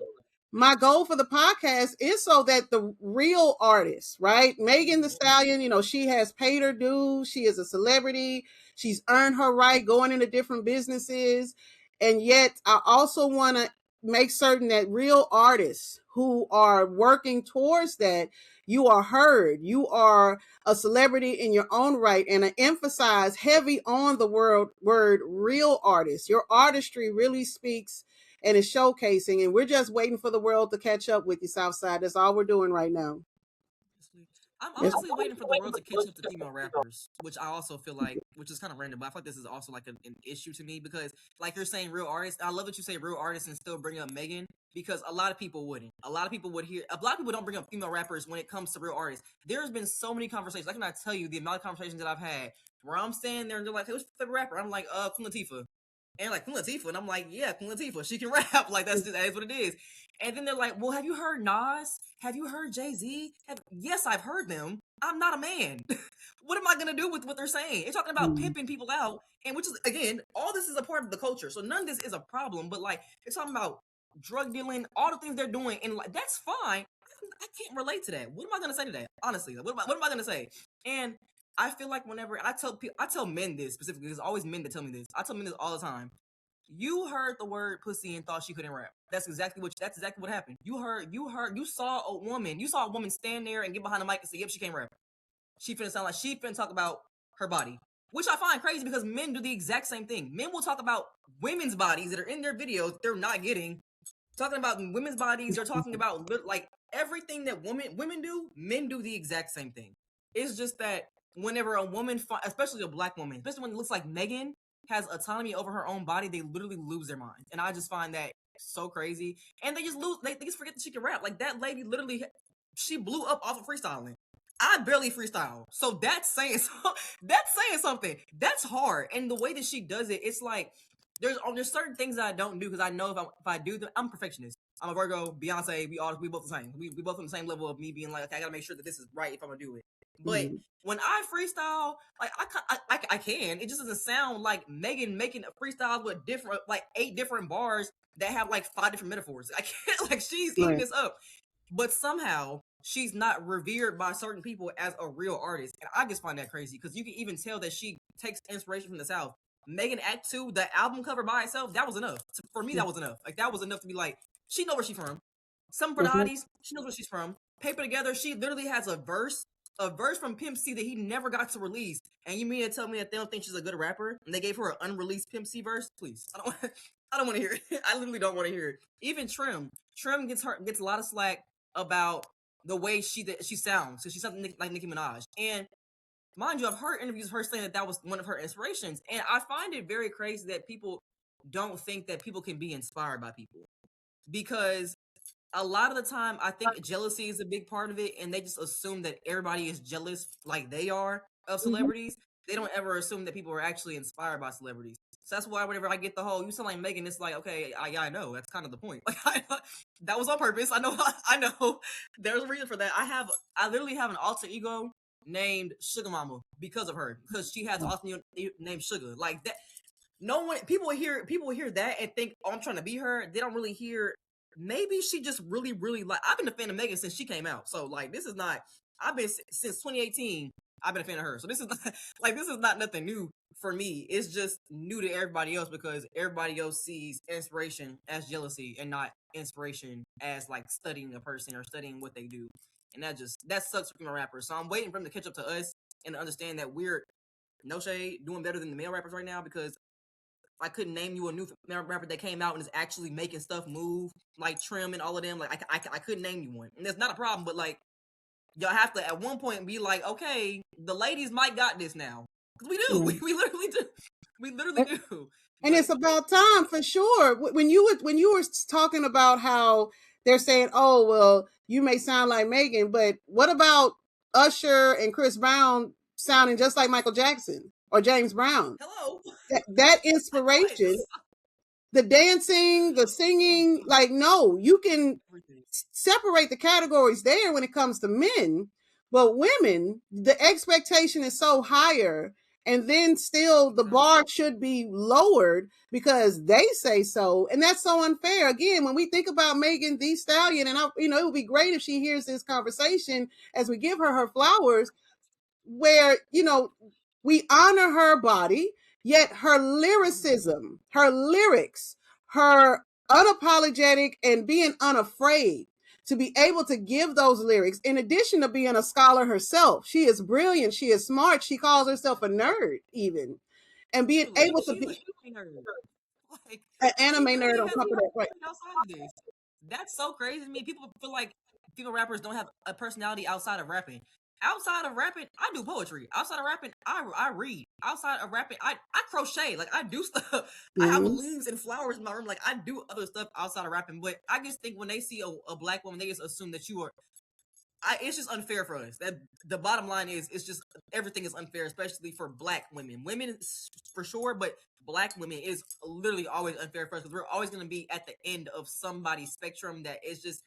my goal for the podcast is so that the real artists, right? Megan the Mhm. Stallion, she has paid her dues. She is a celebrity. She's earned her right going into different businesses. And yet, I also want to make certain that real artists who are working towards that, you are heard. You are a celebrity in your own right, and I emphasize heavy on the word real artist. Your artistry really speaks and is showcasing, and we're just waiting for the world to catch up with you, Southside. That's all we're doing right now. I'm It's honestly waiting for the world to catch up to female rappers, which I also feel like, which is kind of random, but I feel like this is also like an issue to me because, like you're saying, real artists. I love that you say real artists and still bring up Megan because a lot of people wouldn't. A lot of people would hear. A lot of people don't bring up female rappers when it comes to real artists. There's been so many conversations. I cannot tell you the amount of conversations that I've had where I'm standing there and they're like, "Hey, what's your favorite rapper?" I'm like, Queen Latifah. And like Queen Latifah, and I'm like, yeah, Queen Latifah, she can rap. Like that is what it is. And then they're like, well, have you heard Nas? Have you heard Jay-Z? Yes, I've heard them. I'm not a man. What am I gonna do with what they're saying? It's talking about mm, pimping people out, and which is again, all this is a part of the culture. So none of this is a problem. But like, it's talking about drug dealing, all the things they're doing, and like that's fine. I can't relate to that. What am I gonna say to that? Honestly, like, what am I gonna say? And I feel like whenever I tell people, I tell men this specifically. There's always men that tell me this. I tell men this all the time. You heard the word pussy and thought she couldn't rap. That's exactly what happened. You saw a woman stand there and get behind the mic and say, yep, she can't rap. She finna sound like she finna talk about her body. Which I find crazy because men do the exact same thing. Men will talk about women's bodies that are in their videos they're not getting. Talking about women's bodies, they're talking about like everything that women do, men do the exact same thing. It's just that whenever a woman, especially a black woman, especially when it looks like Megan has autonomy over her own body, they literally lose their minds. And I just find that so crazy. And they just lose, they just forget that she can rap. Like that lady literally, she blew up off of freestyling. I barely freestyle. So that's saying that's saying something. That's hard. And the way that she does it, it's like there's certain things that I don't do because I know if I do them, I'm a perfectionist. I'm a Virgo, Beyonce, we both the same. We both on the same level of me being like, okay, I gotta make sure that this is right if I'm gonna do it. But mm, when I freestyle, like I can, it just doesn't sound like Megan making a freestyle with different like 8 different bars that have like 5 different metaphors. I can't like she's eating right. this up. But somehow she's not revered by certain people as a real artist. And I just find that crazy because you can even tell that she takes inspiration from the South. Megan Act 2, the album cover by itself, that was enough. For me, that was enough. Like, that was enough to be like, she know where she's from. Some Mm-hmm. Bernardis, she knows where she's from. Paper Together, she literally has a verse from Pimp C that he never got to release. And you mean to tell me that they don't think she's a good rapper? And they gave her an unreleased Pimp C verse? Please. I don't want to hear it. I literally don't want to hear it. Even Trim gets a lot of slack about the way she sounds. So she's something like Nicki Minaj. And mind you, I've heard interviews of her saying that was one of her inspirations. And I find it very crazy that people don't think that people can be inspired by people. Because a lot of the time, I think jealousy is a big part of it. And they just assume that everybody is jealous like they are of Mm-hmm. celebrities. They don't ever assume that people are actually inspired by celebrities. So that's why whenever I get the whole, you sound like Megan, it's like, okay, I know. That's kind of the point. Like, that was on purpose. I know, I know. There's a reason for that. I literally have an alter ego named Sugar Mama because of her. Because she has an alter ego named Sugar. Like that. No one, people hear that and think, oh, I'm trying to be her. They don't really hear, maybe she just really, really like, I've been a fan of Megan since she came out. So like, this is not, I've been, since 2018, I've been a fan of her. So this is not, like, this is not nothing new for me. It's just new to everybody else because everybody else sees inspiration as jealousy and not inspiration as like studying a person or studying what they do. And that sucks for female rappers. So I'm waiting for them to catch up to us and to understand that we're, no shade, doing better than the male rappers right now because I couldn't name you a new male rapper that came out and is actually making stuff move, like Trim and all of them. Like I couldn't name you one, and that's not a problem. But like y'all have to at one point be like, okay, the ladies might got this now because we do. Yeah. We literally do. We literally do. And But it's about time for sure. When you were talking about how they're saying, "Oh, well, you may sound like Megan, but what about Usher and Chris Brown sounding just like Michael Jackson or James Brown?" hello, That like what? inspiration, the dancing, the singing, like no, you can Everything. separate the categories there when it comes to men, but women, the expectation is so higher, and then still the Exactly. bar should be lowered because they say so, and that's so unfair. Again, when we think about Megan Thee Stallion, and it would be great if she hears this conversation as we give her flowers, where we honor her body, yet her lyricism, her lyrics, her unapologetic and being unafraid to be able to give those lyrics, in addition to being a scholar herself. She is brilliant, she is smart, she calls herself a nerd even, and being Literally, able to she's be an anime nerd. Like an she anime literally nerd on has top of no that, right? personality outside of this. That's so crazy to me. People feel like female rappers don't have a personality outside of rapping. outside of rapping, I do poetry. Outside of rapping, I read. Outside of rapping, I crochet. Like I do stuff. I have Mm-hmm. leaves and flowers in my room. Like I do other stuff outside of rapping. But I just think when they see a black woman, they just assume that you are. It's just unfair for us. That the bottom line is, it's just everything is unfair, especially for black women. Women for sure, but black women is literally always unfair for us because we're always going to be at the end of somebody's spectrum. That is just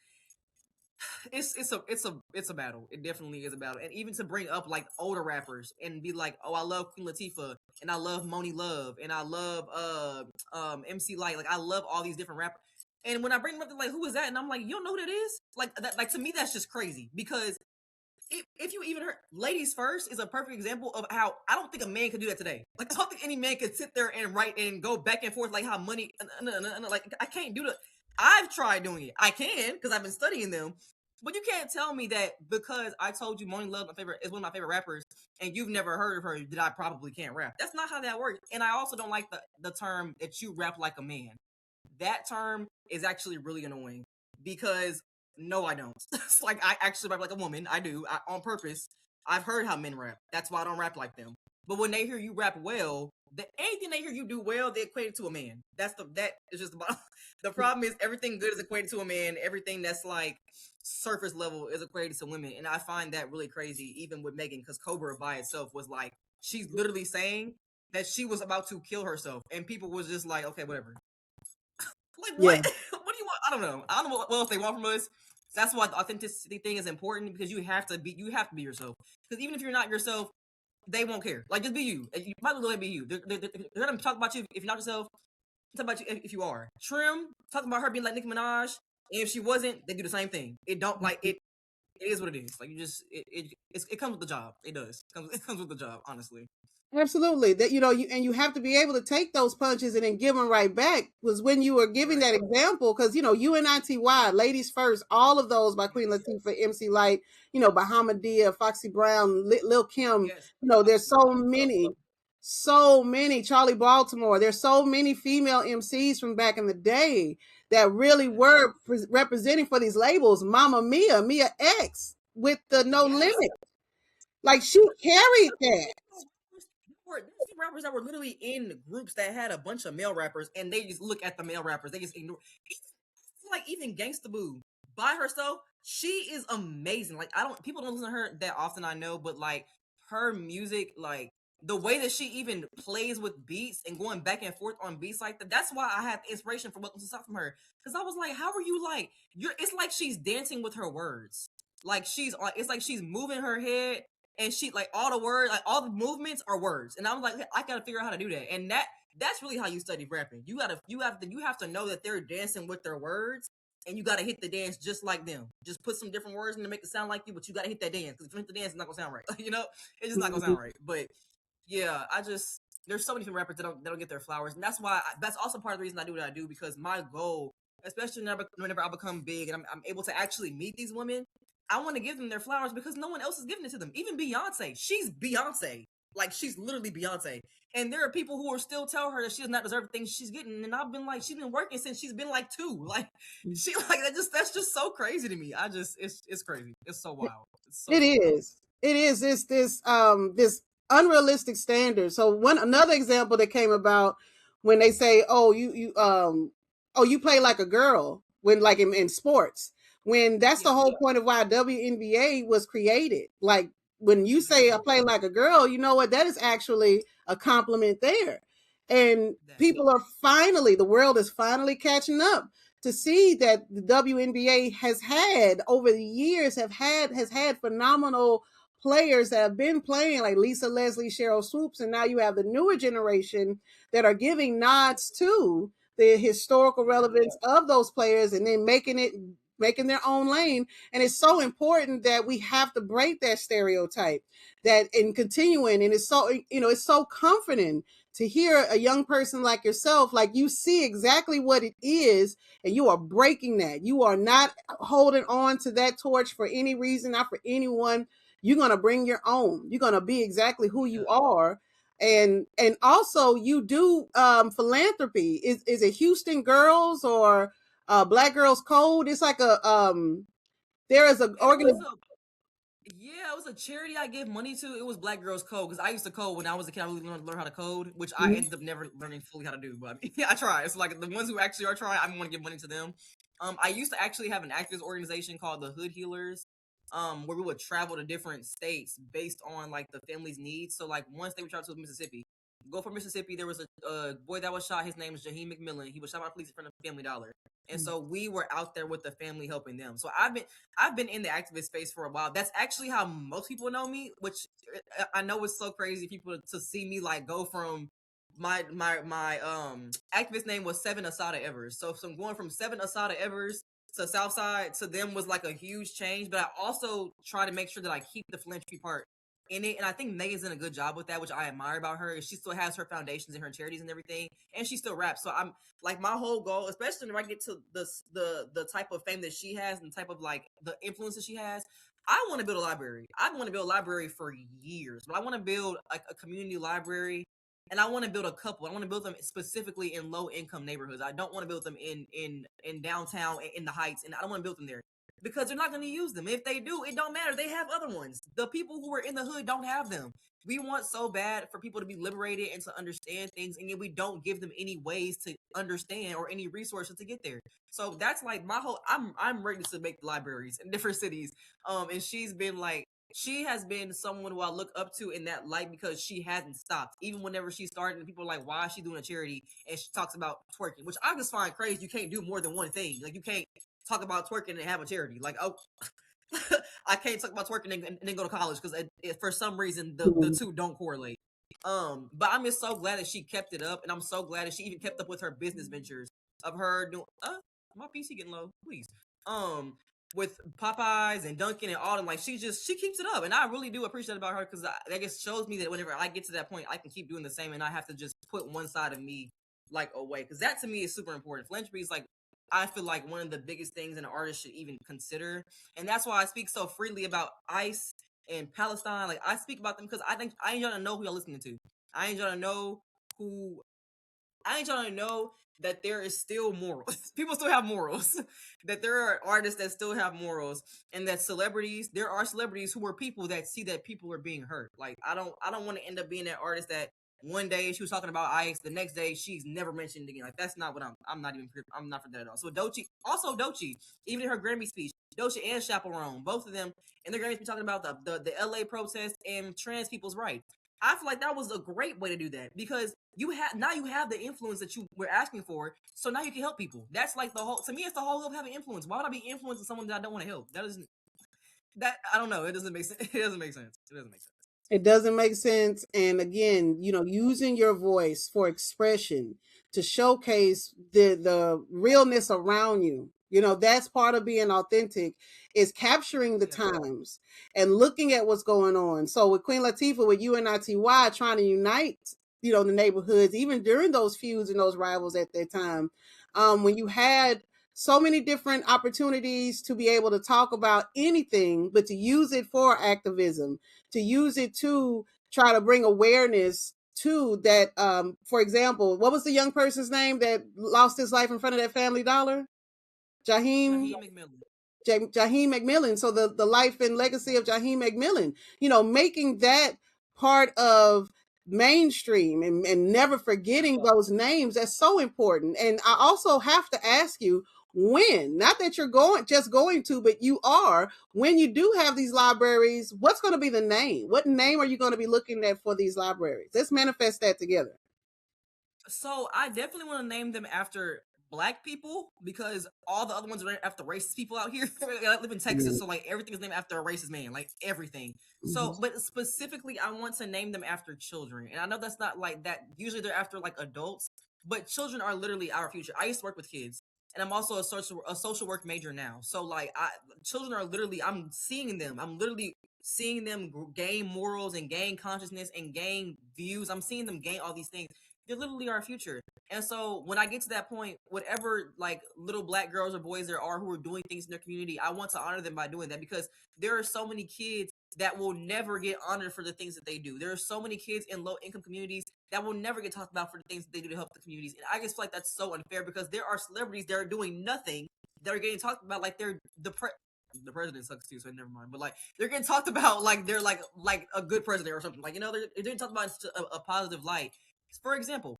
it's a battle. It definitely is a battle. And even to bring up like older rappers and be like, oh, I love Queen Latifah and I love Moni Love and I love MC Light. Like I love all these different rappers. And when I bring them up, they're like, who is that? And I'm like, you don't know who that is? Like that, like to me, that's just crazy because if you even heard Ladies First is a perfect example of how I don't think a man could do that today. Like I don't think any man could sit there and write and go back and forth like how money like I can't do that. I've tried doing it. I can because I've been studying them. But you can't tell me that because I told you Moni Love is one of my favorite rappers and you've never heard of her that I probably can't rap. That's not how that works. And I also don't like the term that you rap like a man. That term is actually really annoying because no, I don't. It's like I actually rap like a woman. I do on purpose. I've heard how men rap. That's why I don't rap like them. But when they hear you rap well, anything they hear you do well, they equate it to a man. That is just the bottom. The problem is everything good is equated to a man. Everything that's like surface level is equated to women, and I find that really crazy. Even with Megan, because Cobra by itself was like she's literally saying that she was about to kill herself, and people was just like, okay, whatever. Like what? Yeah. What do you want? I don't know. I don't know what else they want from us. That's why the authenticity thing is important because you have to be yourself. Because even if you're not yourself, they won't care. Like just be you. You might as well be you. They're gonna talk about you if you're not yourself. Talk about you if you are. Trim talking about her being like Nicki Minaj, and if she wasn't, they do the same thing. It don't like it. It is what it is. Like you just it comes with the job. It does. It comes with the job. Honestly. Absolutely. That you have to be able to take those punches and then give them right back. Was when you were giving Right. that example because UNITY, Ladies First, all of those by Queen Yes. Latifah, MC Light, Bahamadia, Foxy Brown, Lil Kim. Yes. There's Foxy so Brown. many, so many. Charlie Baltimore. There's so many female MCs from back in the day that really Yes. were representing for these labels. Mama Mia, Mia X with the No Yes. Limit. Like she carried that. There's some rappers that were literally in groups that had a bunch of male rappers, and they just look at the male rappers. They just ignore. Like even Gangsta Boo by herself, she is amazing. Like I don't, people don't listen to her that often. I know, but like her music, like the way that she even plays with beats and going back and forth on beats like that. That's why I have inspiration for Welcome to South from her. Because I was like, how are you like? You're. It's like she's dancing with her words. Like she's like, it's like she's moving her head and she like all the words, like all the movements are words. And I was like, I gotta figure out how to do that. And that's really how you study rapping. You have to know that they're dancing with their words, and you gotta hit the dance just like them. Just put some different words in to make it sound like you, but you gotta hit that dance because if you hit the dance, it's not gonna sound right. It's just not gonna sound right. But yeah, there's so many different rappers that don't get their flowers, and that's also part of the reason I do what I do because my goal, especially whenever I become big and I'm able to actually meet these women, I want to give them their flowers because no one else is giving it to them. Even Beyonce, she's Beyonce. Like she's literally Beyonce. And there are people who are still tell her that she does not deserve the things she's getting. And I've been like, she's been working since she's been like 2. Like she like that's just so crazy to me. It's crazy. It's so wild. It's so It wild. is. It is this unrealistic standard. So another example that came about when they say, "Oh, you play like a girl," when like in sports, when that's the Yeah, whole point of why WNBA was created. Like when you say I exactly. play like a girl, you know what? That is actually a compliment there. And That the world is finally catching up to see that the WNBA has had over the years has had phenomenal players that have been playing like Lisa Leslie, Cheryl Swoops, and now you have the newer generation that are giving nods to the historical yeah. relevance of those players and then making their own lane. And it's so important that we have to break that stereotype that in continuing. And it's so comforting to hear a young person like yourself, like you see exactly what it is and you are breaking that. You are not holding on to that torch for any reason, not for anyone. You're going to bring your own. You're going to be exactly who you Yeah. are. And also you do philanthropy. Is it Houston Girls or Black Girls Code? It's like a there is an It's organization. a Yeah, it was a charity I gave money to. It was Black Girls Code because I used to code when I was a kid. I really learn how to code, which I Mhm. ended up never learning fully how to do. But I mean, yeah, I try. It's like the ones who actually are trying, I want to give money to them. I used to actually have an activist organization called the Hood Healers, where we would travel to different states based on like the family's needs. So like one state we traveled to was Mississippi. Go for Mississippi. There was a boy that was shot. His name is Jaheim McMillan. He was shot by police in front of Family Dollar. And so we were out there with the family helping them. So I've been in the activist space for a while. That's actually how most people know me, which I know is so crazy people to see me like go from my activist name was Seven Asada Evers. So from going from Seven Asada Evers to Southside to them was like a huge change. But I also try to make sure that I keep the philanthropy part in it. And I think Megan's done a good job with that, which I admire about her. She still has her foundations and her charities and everything, and she still raps. So I'm like my whole goal, especially when I get to the type of fame that she has and the type of like the influence that she has. I want to build a library. I want to build a library for years, but I want to build like a community library, and I want to build a couple. I want to build them specifically in low income neighborhoods. I don't want to build them in downtown in the Heights, and I don't want to build them there because they're not going to use them. If they do, it don't matter. They have other ones. The people who are in the hood don't have them. We want so bad for people to be liberated and to understand things, and yet we don't give them any ways to understand or any resources to get there. So that's like my whole. I'm ready to make libraries in different cities. And she has been someone who I look up to in that light because she hasn't stopped. Even whenever she started, and people are like, "Why is she doing a charity?" And she talks about twerking, which I just find crazy. You can't do more than one thing. Like you can't talk about twerking and have a charity. Like, oh, I can't talk about twerking and then go to college because for some reason the Mhm. two don't correlate. But I'm just so glad that she kept it up, and I'm so glad that she even kept up with her business ventures of her doing. My PC getting low, please. Um, with Popeyes and Dunkin' and all them, like she keeps it up, and I really do appreciate it about her because I guess shows me that whenever I get to that point, I can keep doing the same, and I have to just put one side of me like away because that to me is super important. Philanthropy is like I feel like one of the biggest things an artist should even consider, and that's why I speak so freely about ICE and Palestine. Like I speak about them because I think I ain't trying to know who y'all listening to. I ain't trying to know who. I ain't trying to know that there is still morals. People still have morals. That there are artists that still have morals, and that celebrities. There are celebrities who are people that see that people are being hurt. Like I don't. I don't want to end up being that artist that one day she was talking about ICE, the next day she's never mentioned it again. Like that's not what I'm. I'm not even. I'm not for that at all. So Doechii, even in her Grammy speech, Doechii and Chaperone, both of them in their Grammy speech talking about the LA protest and trans people's rights. I feel like that was a great way to do that because you have the influence that you were asking for, so now you can help people. That's like the whole to me. It's the whole of having influence. Why would I be influencing someone that I don't want to help? That isn't that I don't know. It doesn't make sense. It doesn't make sense. It doesn't make sense. It doesn't make sense. And again, using your voice for expression to showcase the realness around you. That's part of being authentic is capturing the Yeah. times and looking at what's going on. So with Queen Latifah, with UNITY trying to unite, the neighborhoods, even during those feuds and those rivals at that time, when you had so many different opportunities to be able to talk about anything, but to use it for activism, to use it to try to bring awareness to that. For example, what was the young person's name that lost his life in front of that Family Dollar? Jaheim Jaheim McMillan. Jaheim McMillan. So the life and legacy of Jaheim McMillan, making that part of mainstream and never forgetting those names, that's so important. And I also have to ask you, when, not that you're going to, but you are, when you do have these libraries, what's going to be the name? What name are you going to be looking at for these libraries? Let's manifest that together. So I definitely want to name them after black people because all the other ones are after racist people out here. I live in Texas, so like everything is named after a racist man, like everything. So, but specifically, I want to name them after children, and I know that's not like that. Usually, they're after like adults, but children are literally our future. I used to work with kids, and I'm also a social work major now. So, like, children are literally. I'm seeing them. I'm literally seeing them gain morals and gain consciousness and gain views. I'm seeing them gain all these things. They're literally our future. And so when I get to that point, whatever like little black girls or boys there are who are doing things in their community, I want to honor them by doing that because there are so many kids that will never get honored for the things that they do. There are so many kids in low income communities that will never get talked about for the things that they do to help the communities. And I just feel like that's so unfair because there are celebrities that are doing nothing that are getting talked about like they're the the president sucks too, so never mind. But like they're getting talked about like they're like a good president or something. Like they're getting talked about in a positive light. For example,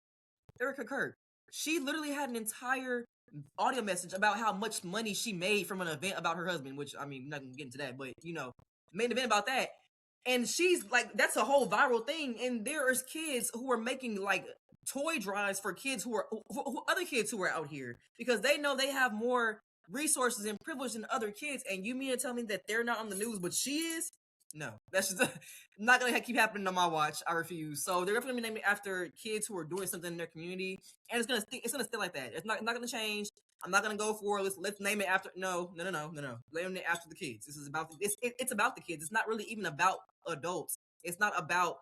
Erica Kirk, she literally had an entire audio message about how much money she made from an event about her husband. Which I mean, I'm not gonna get into that, but made an event about that. And she's like, that's a whole viral thing. And there's kids who are making like toy drives for kids who other kids who are out here because they know they have more resources and privilege than other kids. And you mean to tell me that they're not on the news, but she is? No, that's just not gonna keep happening on my watch. I refuse. So they're definitely naming after kids who are doing something in their community, and it's gonna stay like that. It's not gonna change. I'm not gonna go for let's name it after no. Name it after the kids. This is about it's about the kids. It's not really even about adults. It's not about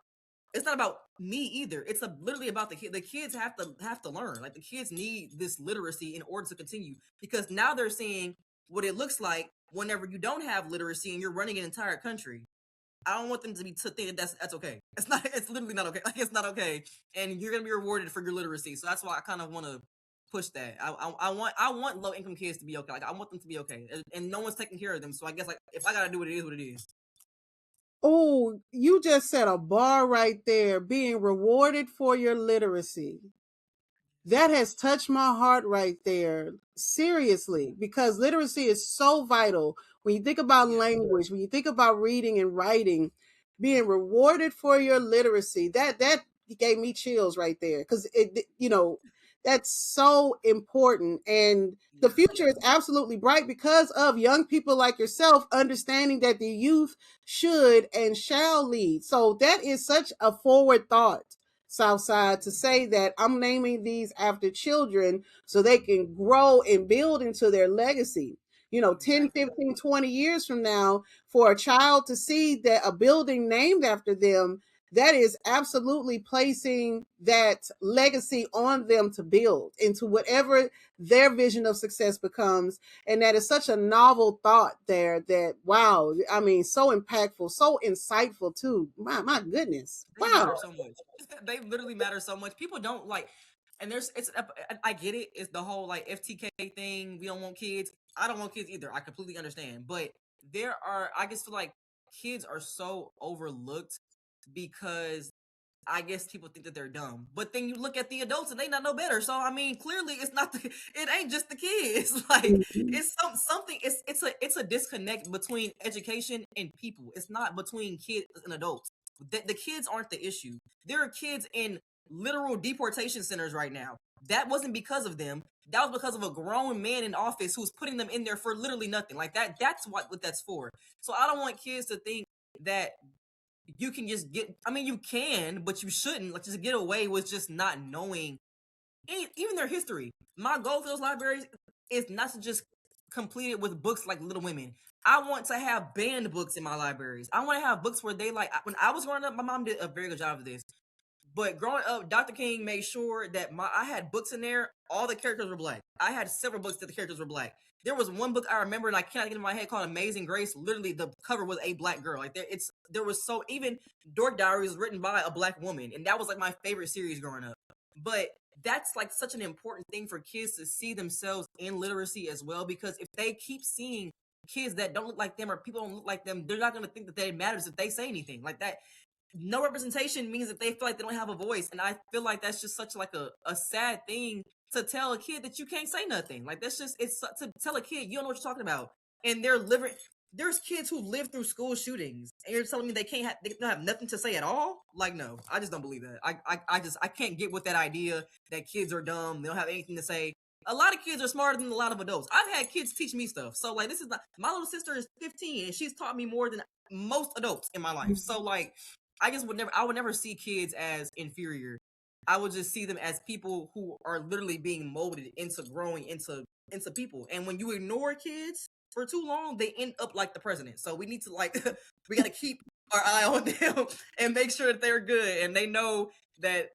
me either. It's literally about the kids. The kids have to learn. Like the kids need this literacy in order to continue because now they're seeing what it looks like whenever you don't have literacy and you're running an entire country. I don't want them to think that's okay. It's not. It's literally not okay. Like it's not okay, and you're gonna be rewarded for your literacy. So that's why I kind of want to push that. I want low income kids to be okay. Like I want them to be okay, and no one's taking care of them. So I guess like if I gotta do it, it is what it is. Oh, you just set a bar right there. Being rewarded for your literacy. That has touched my heart right there. Seriously, because literacy is so vital. When you think about Yeah. language, when you think about reading and writing, being rewarded for your literacy, that gave me chills right there because that's so important. And the Yeah. future is absolutely bright because of young people like yourself understanding that the youth should and shall lead. So that is such a forward thought, Southside, to say that I'm naming these after children so they can grow and build into their legacy. 10, Exactly. 15, 20 years from now, for a child to see that a building named after them, that is absolutely placing that legacy on them to build into whatever their vision of success becomes. And that is such a novel thought there that, wow, I mean, so impactful, so insightful too. My goodness. They Wow. matter so much. They literally matter so much. People don't like, and I get it. It's the whole like FTK thing. We don't want kids. I don't want kids either. I completely understand. But I just feel like kids are so overlooked because I guess people think that they're dumb, but then you look at the adults and they not know better. So I mean, clearly it's not it ain't just the kids. Like Mhm. it's something. It's a disconnect between education and people. It's not between kids and adults. The kids aren't the issue. There are kids in literal deportation centers right now. That wasn't because of them. That was because of a grown man in office who's putting them in there for literally nothing. Like that. That's what that's for. So I don't want kids to think that you can just get, I mean you can, but you shouldn't like just get away with just not knowing even their history. My goal for those libraries is not to just complete it with books like Little Women. I want to have banned books in my libraries. I want to have books where they like, when I was growing up, my mom did a very good job of this. But growing up, Dr. King made sure that I had books in there. All the characters were black. I had several books that the characters were black. There was one book I remember, and I cannot get in my head, called Amazing Grace. Literally, the cover was a black girl. Like there was so, even Dork Diaries was written by a black woman, and that was like my favorite series growing up. But that's like such an important thing for kids to see themselves in literacy as well, because if they keep seeing kids that don't look like them or people don't look like them, they're not going to think that they matters if they say anything like that. No representation means that they feel like they don't have a voice, and I feel like that's just such like a sad thing to tell a kid, that you can't say nothing. Like that's just, it's to tell a kid you don't know what you're talking about, and they're living. There's kids who live through school shootings, and you're telling me they don't have nothing to say at all. Like, no, I just don't believe that. I can't get with that idea that kids are dumb, they don't have anything to say. A lot of kids are smarter than a lot of adults. I've had kids teach me stuff. So like, this is not, my little sister is 15 and she's taught me more than most adults in my life. So like, I would never see kids as inferior. I would just see them as people who are literally being molded into growing into people. And when you ignore kids for too long, they end up like the president. So we need to like we got to keep our eye on them and make sure that they're good and they know that,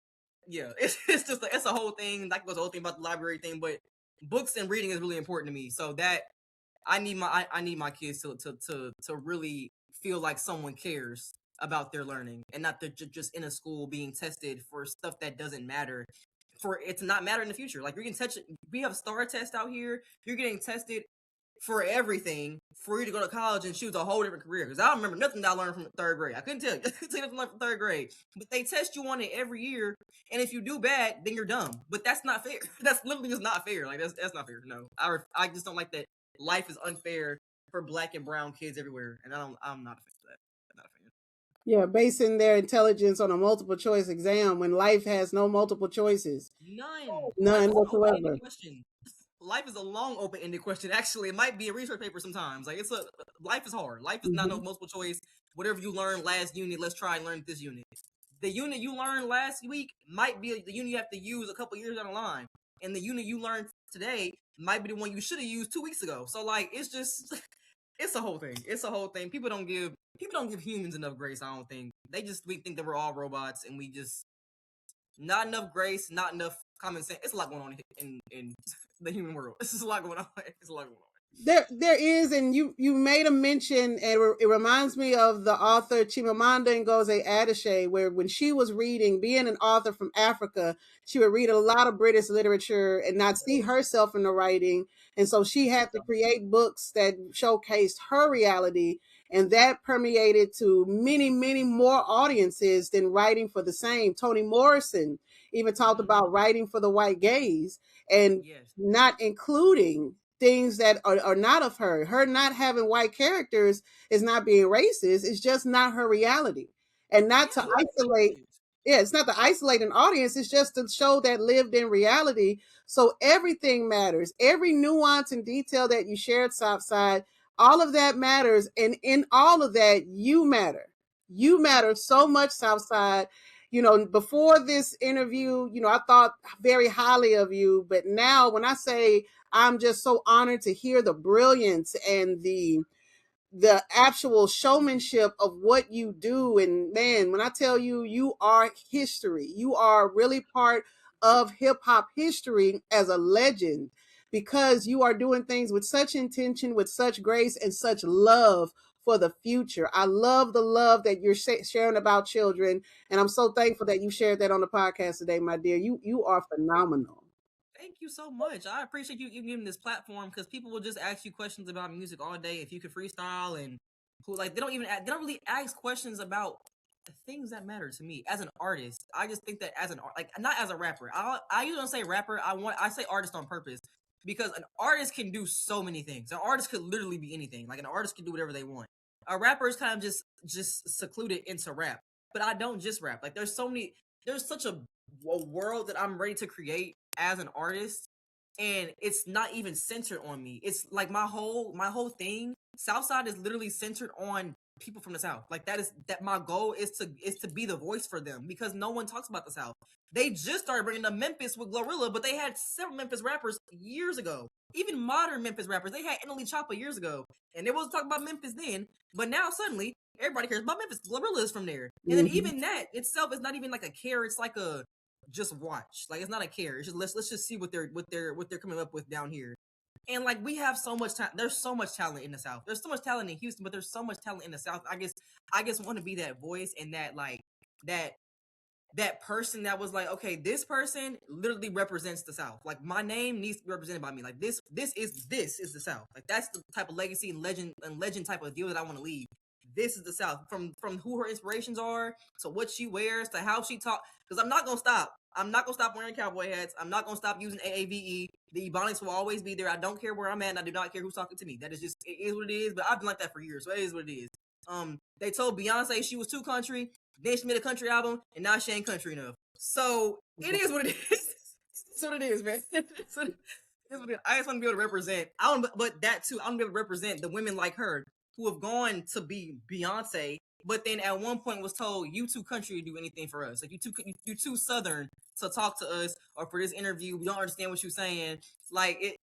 yeah, it's just it's a whole thing. That was the whole thing about the library thing, but books and reading is really important to me. So that I need my kids to really feel like someone cares about their learning, and not just in a school being tested for stuff that doesn't matter, for it to not matter in the future. Like we have STAR test out here, you're getting tested for everything for you to go to college and choose a whole different career. Because I don't remember nothing that I learned from third grade. I couldn't tell you. I couldn't tell you nothing from third grade. But they test you on it every year, and if you do bad, then you're dumb. But that's not fair. That's literally just not fair. Like that's not fair. No, I just don't like that. Life is unfair for black and brown kids everywhere, and I'm not a fan of that. I'm not a fan. Yeah, basing their intelligence on a multiple choice exam when life has no multiple choices. None. Life None is an open-ended whatsoever. question. Life is a long open-ended question. Actually, it might be a research paper sometimes. Like life is hard. Life is not no multiple choice. Whatever you learned last unit, let's try and learn this unit. The unit you learned last week might be the unit you have to use a couple years down the line, and the unit you learned today might be the one you should have used 2 weeks ago. So like, it's just, it's a whole thing. It's a whole thing. People don't give humans enough grace. I don't think we think that we're all robots, and we just not enough grace, not enough common sense. It's a lot going on in the human world. This is a lot going on. It's a lot going on. There is, and you made a mention, and it reminds me of the author Chimamanda Ngozi Adichie, where when she was reading, being an author from Africa, she would read a lot of British literature and not see herself in the writing, and so she had to create books that showcased her reality, and that permeated to many, many more audiences than writing for the same. Toni Morrison even talked about writing for the white gaze and Yes. not including things that are not of her. Her not having white characters is not being racist. It's just not her reality. And not to Yeah, like isolate, yeah, it's not to isolate an audience. It's just to show that lived in reality. So everything matters. Every nuance and detail that you shared, Southside, all of that matters. And in all of that, you matter. You matter so much, Southside. Before this interview, I thought very highly of you. But now when I say I'm just so honored to hear the brilliance and the actual showmanship of what you do. And man, when I tell you, you are history. You are really part of hip hop history as a legend because you are doing things with such intention, with such grace, and such love for the future. I love the love that you're sharing about children, and I'm so thankful that you shared that on the podcast today, my dear. You are phenomenal. Thank you so much. I appreciate you giving this platform because people will just ask you questions about music all day if you could freestyle and who like they don't really ask questions about the things that matter to me as an artist. I just think that as an like not as a rapper. I usually don't say rapper. I say artist on purpose because an artist can do so many things. An artist could literally be anything. Like an artist can do whatever they want. A rapper is kind of just secluded into rap. But I don't just rap. Like there's such a world that I'm ready to create as an artist, and it's not even centered on me. It's like my whole thing. Southside is literally centered on people from the South. Like that my goal is to be the voice for them because no one talks about the South. They just started bringing up Memphis with Glorilla, but they had several Memphis rappers years ago. Even modern Memphis rappers, they had Italy Choppa years ago, and they wasn't talking about Memphis then. But now suddenly everybody cares about Memphis. Glorilla is from there, and then Mhm. even that itself is not even like a care. It's like a just watch. Like it's not a care. It's just let's just see what they're coming up with down here. And like we have so much time. There's so much talent in the South. There's so much talent in Houston, but there's so much talent in the South. I just want to be that voice and that like that that person that was like, okay, this person literally represents the South. Like my name needs to be represented by me. Like this is the South. Like that's the type of legacy and legend type of deal that I want to leave. This is the South. From who her inspirations are to what she wears to how she talk. Because I'm not gonna stop. I'm not gonna stop wearing cowboy hats. I'm not gonna stop using AAVE. The Ebonics will always be there. I don't care where I'm at. And I do not care who's talking to me. That is just it is what it is. But I've been like that for years. So it is what it is. They told Beyonce she was too country. Then she made a country album, and now she ain't country enough. So it is what it is. That's what it is, man. I just want to be able to represent. I don't, but that too. I want to be able to represent the women like her who have gone to be Beyonce, but then at one point was told, "You too country to do anything for us. Like you too southern to talk to us or for this interview. We don't understand what you're saying. Like it,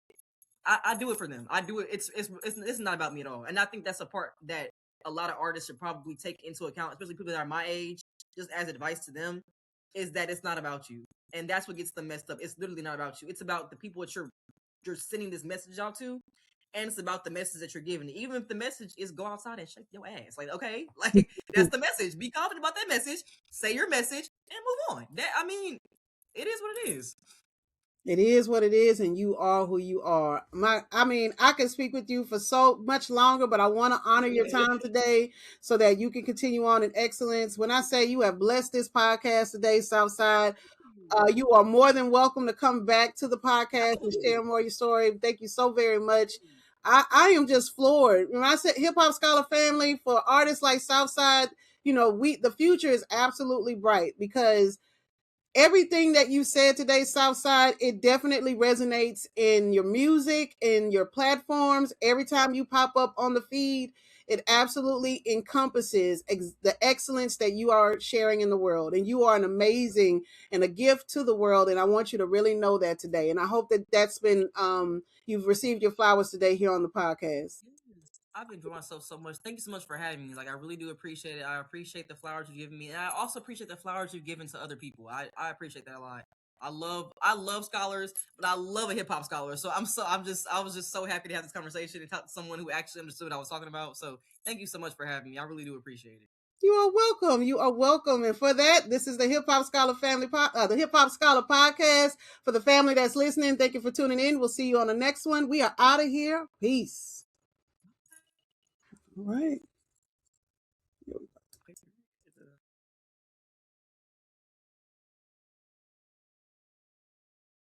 I do it for them. I do it. It's not about me at all. And I think that's a part that a lot of artists should probably take into account, especially people that are my age, just as advice to them, is that it's not about you. And that's what gets them messed up. It's literally not about you. It's about the people that you're sending this message out to, and it's about the message that you're giving. Even if the message is go outside and shake your ass, like okay, like that's the message. Be confident about that message. Say your message and move on. That I mean, it is what it is. It is what it is, and you are who you are. I can speak with you for so much longer, but I want to honor your time today so that you can continue on in excellence. When I say you have blessed this podcast today, Southside, you are more than welcome to come back to the podcast and share more of your story. Thank you so very much. I am just floored. When I said Hip Hop Scholar Family, for artists like Southside, the future is absolutely bright because everything that you said today, Southside, it definitely resonates in your music, in your platforms. Every time you pop up on the feed, it absolutely encompasses the excellence that you are sharing in the world. And you are an amazing and a gift to the world. And I want you to really know that today. And I hope that that's been, you've received your flowers today here on the podcast. I've enjoyed myself so much. Thank you so much for having me. Like, I really do appreciate it. I appreciate the flowers you've given me, and I also appreciate the flowers you've given to other people. I appreciate that a lot. I love scholars, but I love a hip hop scholar. So I was just so happy to have this conversation and talk to someone who actually understood what I was talking about. So thank you so much for having me. I really do appreciate it. You are welcome. You are welcome. And for that, this is the Hip Hop Scholar the Hip Hop Scholar podcast. For the family that's listening, thank you for tuning in. We'll see you on the next one. We are out of here. Peace. All right.